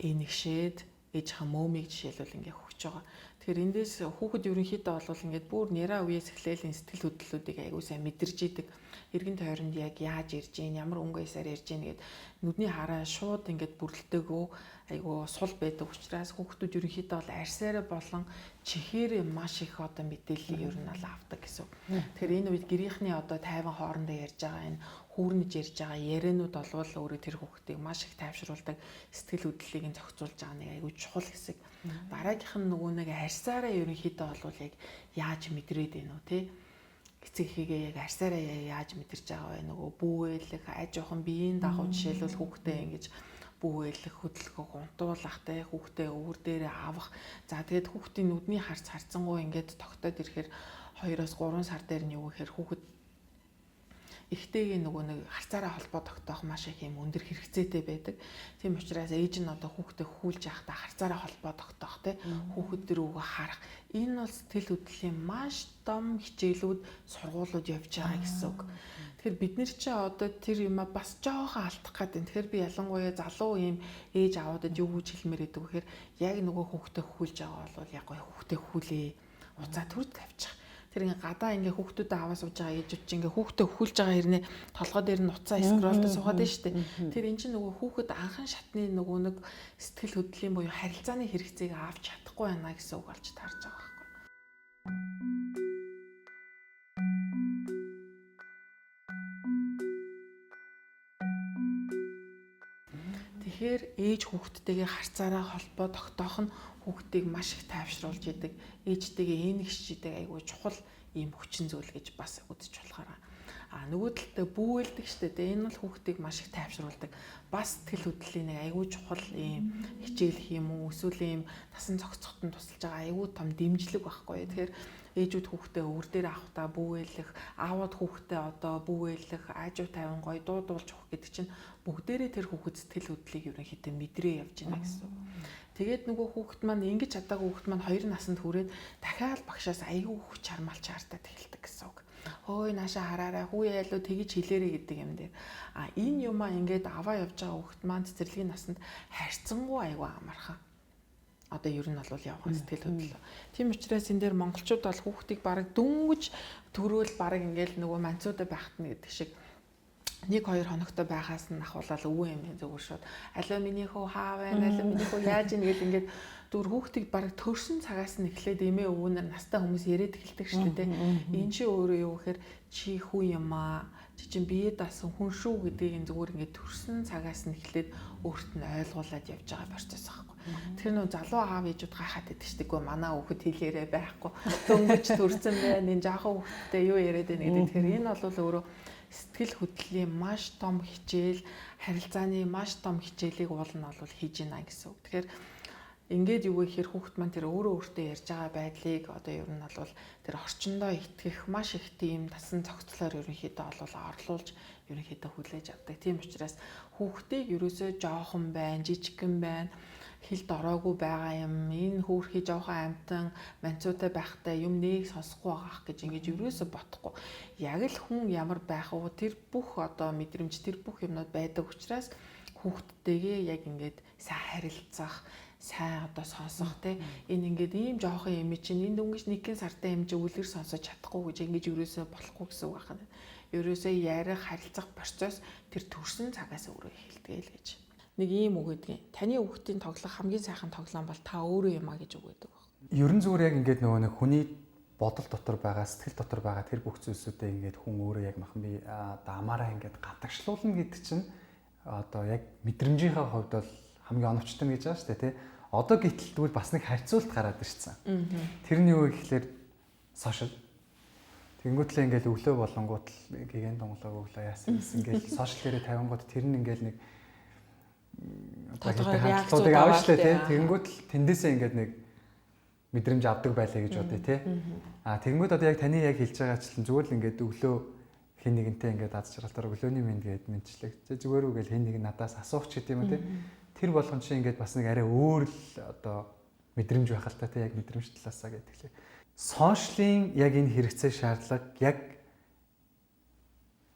энэгшээд ээжийнхаа мөөмийг жишээлбэл ингээд хөгж байгаа. Тэгэхээр эндээс хүүхэд ерөнхийдөө бол ингээд бүр нэраа үеэс эхлээл сэтгэл хөдлөлүүдийг аягүй сайн мэдэрж идэг. Эргэн тойронд яг яаж ирж гин ямар өнгөйсээр ирж гин гэд нүдний хараа шууд ингээд бүрлдэгөө айгүй сул байдаг учраас хүүхдүүд ерөнхийдөө бол арьсаараа болон чихээр маш их одоо мэдээллийг ер нь бол авдаг гэсэн. Тэгэхээр энэ үед гэрийнхний одоо тайван хоорондоо ярьж байгаа энэ хүүрнэж ярьж байгаа яриануд болвол өөрөө тэр хүүхдийг маш их тайвшруулдаг сэтгэл хөдлөлийг нь зохицуулж байгаа нэг айгүй чухал хэсэг. Дараагийнх нь нөгөө нэг арьсаараа ерөнхийдөө бол яг яаж мэдрээд байна уу те эцэг эхийгээ яг арьсаараа яаж мэдэрч байгаа вэ нөгөө бүүэлэх аж ахуйн биеийн дагуу жишээлбэл хүүхдээ ингэж бүүэлэх хөдөлгөөх унтуулах те хүүхдээ өвөр дээрээ авах за тэгээд хүүхдийн нүдний харц харцангуй ингээд тогтоод ирэхээр 2-оос 3 сар дээр нь юу гэхээр хүүхэд ихтэйгээ нөгөө нэг харцаараа холбоо тогтоох маш их юм өндөр хэрэгцээтэй байдаг. Тийм учраас ээж нь одоо хүүхдээ хүүлж явахдаа харцаараа холбоо тогтоох те хүүхэд дөрөвгөө харах. Энэ бол сэтгэл хөдлөлийн маш том хичээлүүд сургуулиуд явж байгаа гэсэн үг. Тэгэхээр бид нар чи одоо тэр юм бас жоохон алдах гэдэг. Тэгэхээр би ялангуяа залуу юм ээж аваадад юу гэж хэлмээр идэг вэхээр яг нөгөө хүүхдээ хүүлж байгаа бол яг хүүхдээ хүүлээ. Уцаа төрд тавьчих. Тэр ингээ гадаа ингээ хүүхдүүдэд аваа сууж байгаа ээжүүд чинь ингээ хүүхдээ өхүүлж байгаа хэрнээ толгой дээр нь уцаа скролд суугаад байна шүү дээ. Тэр эн чинь нөгөө хүүхэд анхан шатны нөгөө нэг сэтгэл хөдлөлийн буюу харилцааны хэрэгцээг авч чадахгүй байна гэсэн үг болж таарж байгаа байхгүй. Тэгэхээр ээж хүүхдтэйгээ харцаараа холбоо тогтоох нь хүүхдийг маш их тайвшруулж идэг ээжтэйгээ энэгшж идэг айгүй чухал ийм хүчин зүйл гэж бас үзэж болохоор. Нөгөө талдаа бүүэлдэг штэ. Энэ бол хүүхдийг маш их тайвшруулдаг. Бас сэтгэл хөдлөлийн нэг айгүй чухал ийм хичээл юм уу эсвэл ийм тасан цогцохтон тусалж байгаа айгүй том дэмжлэг байхгүй. Тэгэхээр ээжүүд хүүхдээ өвөр дээр авахтаа бүүэлэх, аавууд хүүхдээ одоо бүүэлэх, аажуу тавин гоё дуудуулж өгөх гэдэг чинь бүгдээрээ тэр хүүхэд сэтгэл хөдлөлийг ерөнхийдөө мэдрээ явж байна гэсэн. Тэгээд нөгөө хүүхэд маань ингэж чадаагүй хүүхэд маань 2 наснд хүрээд дахиад багшаас айгүй хүч чармалч хартаад эхэлдэг гэсэн үг. Хөөе наашаа хараарай хүү яалуу тэгж хэлээрэй гэдэг юм дээр. Энэ юмаа ингээд аваа явж байгаа хүүхэд маань цэцэрлэгийн насанд харьцангуй айгүй амархан. Одоо ер нь бол явах сэтгэл хөдлөл. Тийм учраас энэ дээр монголчууд бол хүүхдийг бараг дөнгөж төрөөл бараг ингээд нөгөө манцуудаа байхад нь гэдэг шиг 1-2 хоногтой байхаас нь ахуулаад өвөө юм зүгээр шууд. Алуу миний хөө хаа байна? Алуу миний хөө яаж ийн гэж ингээд дүр хүүхдийг бараг төрсөн цагаас нь эхлээд эмээ өвгөнөр настай хүмүүс яриад эхэлдэг шүү дээ. Энэ чи өөрөө юу гэхээр чи хүү юм аа. Чи чинь биеэ даасан хүн шүү гэдгийг зүгээр ингээд төрсөн цагаас нь эхлээд өөрт нь ойлгуулад явж байгаа процесс байхгүй. Тэр нөө залуу аав ээжүүд гайхаад байдаг шүү дээ. Гэхдээ манай хүүхэд хэлээрээ байхгүй. Дөнгөж төрсөн байна. Энэ жаахан хүүхдтэй юу яриад байна гэдэг. Тэгэхээр энэ бол өөрөө сэтгэл хөдлөлийн маш том хичээл, харилцааны маш том хичээлийг уул нь бол хийж байна гэсэн үг. Тэгэхээр ингээд юу гэхээр хүүхэд маань тэр өөрөө өөртөө ярьж байгаа байдлыг одоо ер нь бол тэр орчиндөө итгэх маш их тийм тасан цогцлоор ерөнхийдөө орлуулж ерөнхийдөө хүлээж авдаг. Тийм учраас хүүхдийг ерөөсөө жоохон байна, жижигхэн байна, хилд ороогүй байгаа юм, энэ хөөрхий жоохон амтан манцуутай байхтай юм нэг сонсохгүй байгаах гэж ингэж ерөөсөө бодохгүй. Яг л хүн ямар байх вэ? Тэр бүх одоо мэдрэмж, тэр бүх юмнууд байдаг учраас хүүхдтэйгээ яг ингээд сайн харилцах, сайн одоо сонсох те энэ ингээд ийм жоохон юм чинь энэ дөнгөж нэгэн сартай юм чи үлгэр сонсож чадахгүй гэж ингэж ерөөсөө болохгүй гэсэн үг байна. Ерөөсөө ярих, харилцах процесс тэр төрсэн цагаас өөрөө эхэлдэг л гэж. Нэг ийм үг гэдгийг таны хүүхдийн тоглох хамгийн сайхан тоглоом бол та өөрөө юм а гэж үг гэдэг баг. Ерөн зүгээр яг ингээд нөгөө нэг хүний бодол дотор байгаа, сэтгэл дотор байгаа тэр бүх зүйлсүүдээ ингээд хүн өөрөө яг махан би амаараа ингээд гадагшлуулна гэдэг чинь одоо яг мэдрэмжийнхээ хувьд бол хамгийн оновчтой гэж байгаа шүү дээ тий. Одоо гэтэл тэгвэл бас нэг харьцуулт гараад ирсэн. Тэрний юу гэхэлэр сошиал. Тэнгүүтлээ ингээд өглөө болонгууд л гигэн донголоо өглөө яасан ингээд сошиал дээрээ тавингууд тэр нь ингээд нэг тодорхой реакцуудыг аваачлаа тий. Тэнгүүд л тэндээсээ ингээд нэг мэдрэмж авдаг байлаа гэж бодъё тий. Тэнгүүд одоо яг таны яг хэлж байгаачлан зүгээр л ингээд өглөө хин нэгэнтэй ингээд аз жаргалтаар өглөөний мэнд гээд мэдчлээ. Зүгээр үгээл хин нэг надаас асуух ч гэдэм юм тий. Тэр болгон чи ингээд бас нэг арай өөр л одоо мэдрэмж байх л та тий яг мэдрэмж талаасаа гэдэг лээ. Сошиалын яг энэ хэрэгцээ шаардлага яг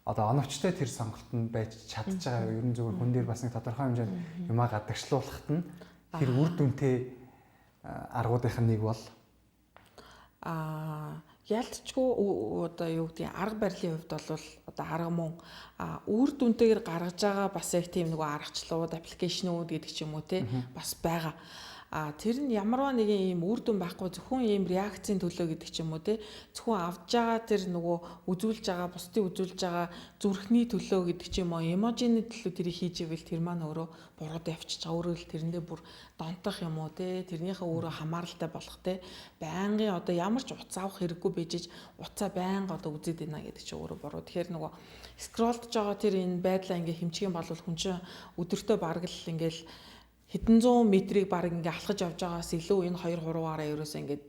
одоо оновчтой тэр сонголтод байж чадж байгаа ер нь зүгээр хүн дээр бас нэг тодорхой хэмжээнд юмаа гадагшлуулахад нь тэр үр дүнтэй аргуудынх нь нэг бол ялцчгүй одоо юу гэдэг арга барилын хувьд бол одоо арга мөн үр дүнтэйгээр гаргаж байгаа бас яг тийм нэг аргачлалууд, аппликейшнүүд гэдэг ч юм уу те бас байгаа. Тэр нь ямарваа нэгэн ийм үр дүн байхгүй зөвхөн ийм реакцийн төлөө гэдэг ч юм уу те зөвхөн авж байгаа тэр нөгөө үзүүлж байгаа бусдын үзүүлж байгаа зүрхний төлөө гэдэг ч юм уу эможины төлөө тэрийг хийж ивэл тэр маань өөрөө бурууд явчихж байгаа өөрөө л тэрэндээ бүр донтох юм уу те тэрнийхээ өөрөө хамааралтай болох те байнгын одоо ямар ч утас авах хэрэггүй бийжиж утасаа байнга одоо үзээд байна гэдэг чи өөрөө буруу. Тэгэхээр нөгөө скролдж байгаа тэр энэ байдлаа ингээ хэмжих юм бол хүн чинь өдөртөө бараг л ингээл хэдэн зуун метрийг баг ингээ алхаж явж байгаас илүү энэ 2-3-аараа ерөөсөө ингээ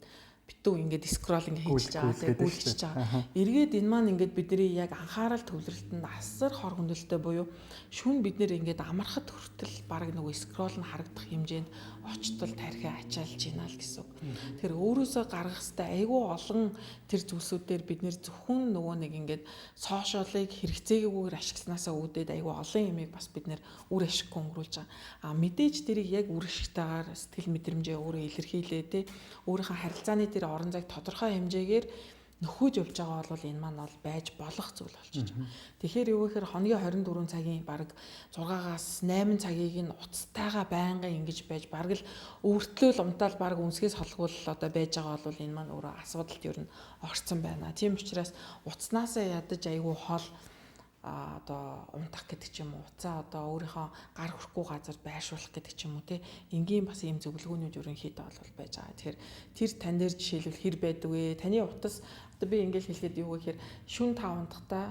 битүү ингээд скроллинг хийж байгаа тэгээ гүйлчихэж байгаа. Эргээд энэ маань ингээд бидний яг анхаарал төвлөрөлтөнд асар хор хөндлөлттэй буюу шүн бид нэр ингээд амархад хүртэл баг нөгөө скролл нь харагдах хэмжээнд очтол тархи ачаалж байна л гэсэн үг. Тэгэхээр өөрөөсөө гаргах хэвээр айгүй олон тэр зүйлсүүдээр бид нэр зөвхөн нөгөө нэг ингээд сошиалыг хэрэгцээгүйгээр ашигласнасаа үүдээд айгүй олон юмыг бас бид нэр үр ашиггүй өнгөрүүлж байгаа. Мэдээж тэрийг яг үр ашигтайгаар сэтгэл мэдрэмжээ өөрөө илэрхийлээ те өөрийнхөө харилцааны тэр орон зайг тодорхой хэмжээгээр нөхөж явж байгаа бол энэ маань бол байж болох зүйл болчихж байгаа. Тэгэхээр юу гэхээр хоногийн 24 цагийн баг 6-аас 8 цагийг нь уцтайгаа байнгын ингэж байж баг л өвөртлөл умтаал баг үнсгээс холгуул одоо байж байгаа бол энэ маань өөрөө асуудалд ер нь орцсон байна. Тийм учраас уцнаасаа ядаж айгүй хол одоо унтах гэдэг ч юм уу уцаа одоо өөрийнхөө гар хүрхгүй газар байршуулах гэдэг ч юм уу те энгийн бас ийм зөвлөгөөнүүд ерөнхийдөө бол байж байгаа. Тэгэхээр тэр тань дээр жишээлбэл хэр байдаг вэ? Таны утас одоо би ингээл хэлэхэд юу гэхээр шүн 5 дахьтаа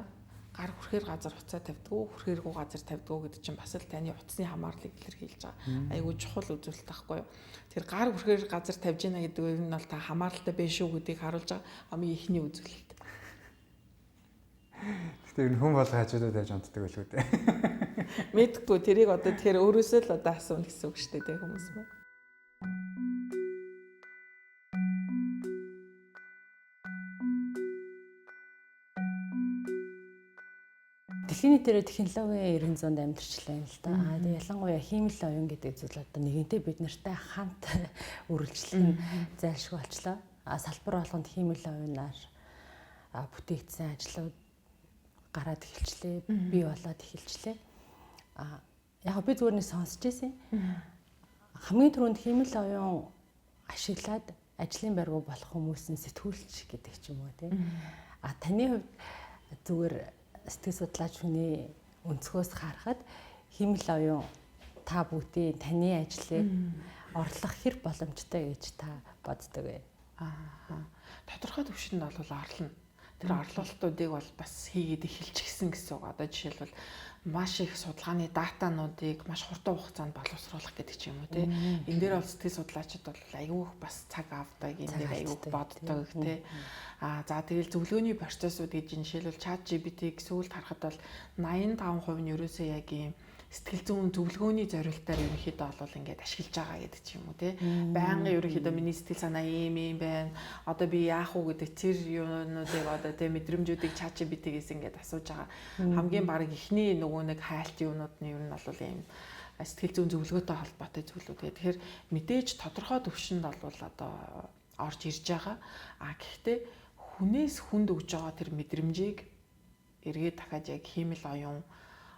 гар хүрхээр газар уцаа тавьдгүү, хүрхээргүй газар тавьдгүү гэдэг чинь бас л таны утасны хамаарлыг илэрхийлж байгаа. Айгуу чухал үзүүлэлт байхгүй юу? Тэр гар хүрхээр газар тавьж гинэ гэдэг нь бол та хамааралтай биш шүү гэдгийг харуулж байгаа хамгийн ихний үзүүлэлт. Тэр хүн болго хажуудаа тавьж унтдаг байлгүй дээ. Мэдхгүй тэрийг одоо тэгэхээр өөрөөсөө л одоо асууна гэсэн үг шүү дээ тэг хүмүүс маань. Дэлхийний дээр технологийн 900-д амьдарчлаа юм л да. Тэгээ ялангуяа хиймэл оюун гэдэг зүйл одоо нэгэнтээ бид нартай хамт үргэлжлэн зайлшгүй болчлоо. Салбар болгонд хиймэл оюунаар бүтээгдсэн ажлууд гараад эхэлчлээ, бий болоод эхэлчлээ. Яг би зүгээр нэг сонсч байсан. Хамгийн түрүүнд хиймэл оюун ашиглаад ажлын байргуу болох хүмүүсийн сэтгүүлч гэдэг ч юм уу тий. Таны хувьд зүгээр сэтгэл судлаач хүний өнцгөөс харахад хиймэл оюун та бүгдийн таны ажлыг орлох хэр боломжтой гэж та боддог вэ? Тодорхой төвшөнд бол орлоно. Тэр орлуулалтуудыг бол бас хийгээд эхэлчихсэн гэсэн үг. Одоо жишээлбэл маш их судалгааны датануудыг маш хурдан хугацаанд боловсруулах гэдэг ч юм уу тий. Энэ дээр бол сэтгэл судлаачид бол аюух бас цаг авдаг, энэ дээр аюух боддог тий. За тэгэл зөвлөгөөний процессууд гэж жишээлбэл ChatGPT-г сүүлд харахад бол 85% нь ерөөсөө яг ийм сэтгэл зүйн зөвлөгөөний зорилтоор ерөнхийдөө бол ингээд ашиглаж байгаа гэдэг ч юм уу тий. Байнгын ерөнхийдөө миний сэтгэл санаа ийм байна. Одоо би яах уу гэдэг тэр юунуудыг одоо тий мэдрэмжүүдийг ChatGPT-гээс ингээд асууж байгаа. Хамгийн баг ихний нөгөө нэг хайлт юунууд нь ер нь бол ийм сэтгэл зүйн зөвлөгөөтэй холбоотой зүйлүүд. Тэгэхээр мэдээж тодорхой төвшөнд бол одоо орж ирж байгаа. Гэхдээ хүнээс хүнд өгж байгаа тэр мэдрэмжийг эргээд дахиад яг хиймэл оюун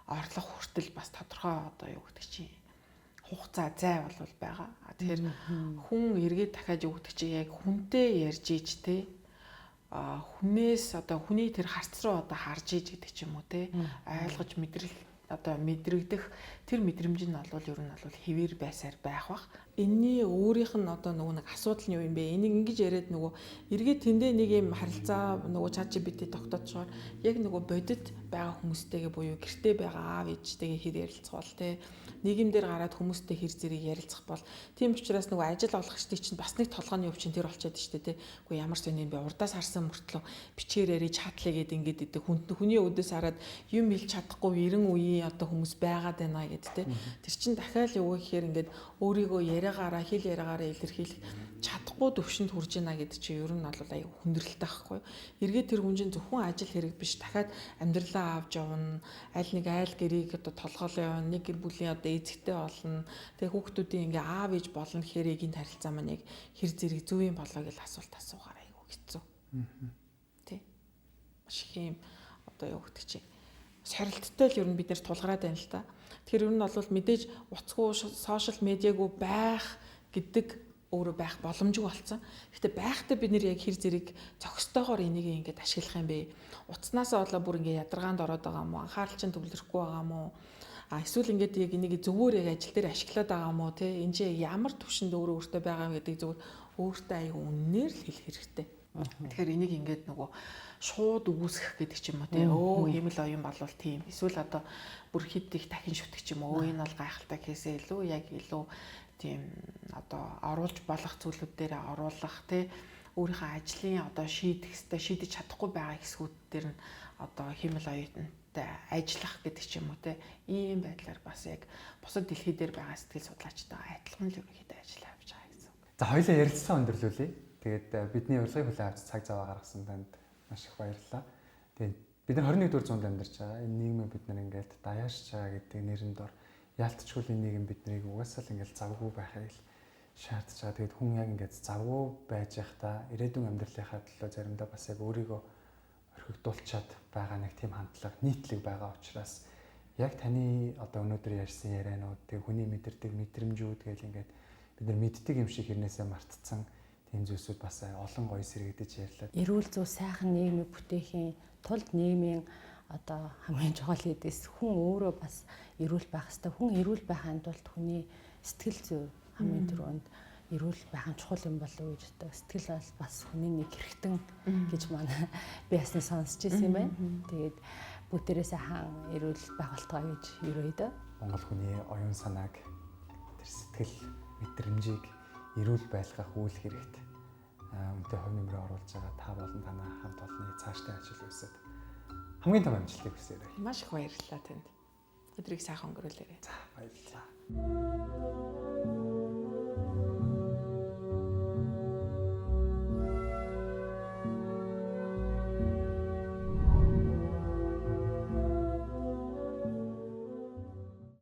орлох хүртэл бас тодорхой одоо юу гэдэг чинь хугацаа зай бол байгаа. Тэгэхээр хүн эргээд дахиад юу гэдэг чинь яг хүнтэй ярьж ийж те хүнээс одоо хүний тэр харц руу одоо харж ийж гэдэг ч юм уу те ойлгож мэдрэгдэх тэр мэдрэмж нь бол ер нь бол хэвээр байсаар байх бах. Энийний өөрийнх нь одоо нөгөө нэг асуудал нь юу юм бэ? Энийг ингэж яриад нөгөө эргээд тэндээ нэг юм харилцаа нөгөө ChatGPT тогтоочоор яг нөгөө бодит байгаа хүмүүстэйгээ буюу гэртээ байгаа аав ээжтэйгээ хэр ярилцах бол те нийгэмдэр гараад хүмүүстэй хэр зэрэг ярилцах бол тийм учраас нөгөө ажил олгогчдыг чинь бас нэг толгойн өвчин тэр болчиход штэ те. Үгүй ямар ч юм бэ? Урдаас харсан мөртлөө бичгээр яриж чатлаа гэдэг ингээд идэг хүний өдөөс хараад юм хэлж чадахгүй 90 үеийн одоо хүмүүс байгаад байна гэд те. Тэр чин дахиад юу гэхээр ингээд өөрийгөө яриагаараа хэл яриагаараа илэрхийлэх чадахгүй төвшөнд хүрж байна гэдэг чинь ер нь бол аюу хүндрэлтэй байхгүй. Эргээд тэр хүн чинь зөвхөн ажил хэрэг биш дахиад амьдралаа авч явна. Аль нэг айл гэрийг одоо толгоолоо явна. Нэг гэр бүлийн одоо эзэгтэй болно. Тэгээ хүүхдүүдийн ингээ аав ээж болно гэхээр эгийн харилцаа маань яг хэр зэрэг зөв юм болоо гэж асуулт асуугаар аюу хэцүү. Тэ. Маш их юм одоо юу гэдэг чинь сорилттой л ер нь бид нэр тулгараад байна л та. Тэгэхээр ер нь бол мэдээж утасгүй сошиал медиагүй байх гэдэг өөрөө байх боломжгүй болсон. Гэхдээ байхдаа бид нэр яг хэр зэрэг зохистойгоор энийг ингээд ашиглах юм бэ? Утаснасаа болоо бүр ингээд ядаргаанд ороод байгаа юм уу? Анхаарал чинь төвлөрөхгүй байгаа юм уу? Эсвэл ингээд яг энийг зөвөр яг ажил дээр ашиглаад байгаа юм уу? Тэ энэ чинь ямар төвшөнд өөртөө байгаа юм гэдэг зөвөр өөртөө аяга үннээр л хэлэх хэрэгтэй. Тэгэхээр энийг ингээд нөгөө шууд үүсгэх гэдэг ч юм уу те хиймэл оюун болвол тийм эсвэл одоо бүр хэд их дахин шүтгэх ч юм уу энэ бол гайхалтай кейсээ илүү яг илүү тийм одоо оруулж болох зүйлүүд дээр оруулах те өөрийнхөө ажлын одоо шийдэж чадахгүй байгаа хэсгүүд дээр нь одоо хиймэл оюунтай ажиллах гэдэг ч юм уу те ийм байдлаар бас яг бусад дэлхий дээр байгаа сэтгэл судлаачтайгаа адилхан л ерөнхийдөө ажиллаа явж байгаа гэсэн үг. За хоёулаа ярилцсан өндөрлүүлье. Тэгээд бидний урилгыг хүлээн авч цаг зав гаргасан танд маш их баярлалаа. Тэгээд бид нар 21-р зуунд амьдарч байгаа. Энэ нийгмээ бид нар ингээд даяарч байгаа гэдэг нэрэн дор яалтчгүй энэ нийгэм биднийг угаасаа л ингээд завгүй байхыг шаардж байгаа. Тэгээд хүн яг ингээд завгүй байж байхдаа ирээдүйн амьдралынхаа төлөө заримдаа бас яг өөрийгөө орхигдуулчаад байгаа нэг тийм хандлага нийтлэг байгаа учраас яг таны одоо өнөөдөр ярьсан ярианууд тэг хүний мэдэрдэг мэдрэмжүүд гэл ингээд бид нар мэддэг юм шиг хэрнээсээ мартцсан тийм зүйлсүүд бас олон гоё сэргийдэж ярьлаа. Эрүүл зүй сайхан нийгмийг бүтээхийн тулд нийгмийн одоо хамгийн чухал хэдээс хүн өөрөө бас эрүүл байх хэрэгтэй. Хүн эрүүл байхын тулд хүний сэтгэл зүй хамгийн түрүүнд эрүүл байх нь чухал юм болов уу гэж боддог. Сэтгэл бол бас хүний нэг хэрэгтэн гэж манай би ясна сонсч ирсэн юм байна. Тэгээд бүгдээрээ сайхан эрүүл байгуултгаа гэж ерөөдөө. Монгол хүний оюун санааг тэр сэтгэл мэдрэмжийг эрүүл байлгах үйл хэрэгт үнэтэй хувь нэмрээ оруулж байгаа та болон танаа хамт олонний цаашдын ажил үсэд хамгийн том амжилтыг хүсье. Маш их баярлалаа танд. Өдрийг сайхан өнгөрүүлээрэй. За баярлалаа.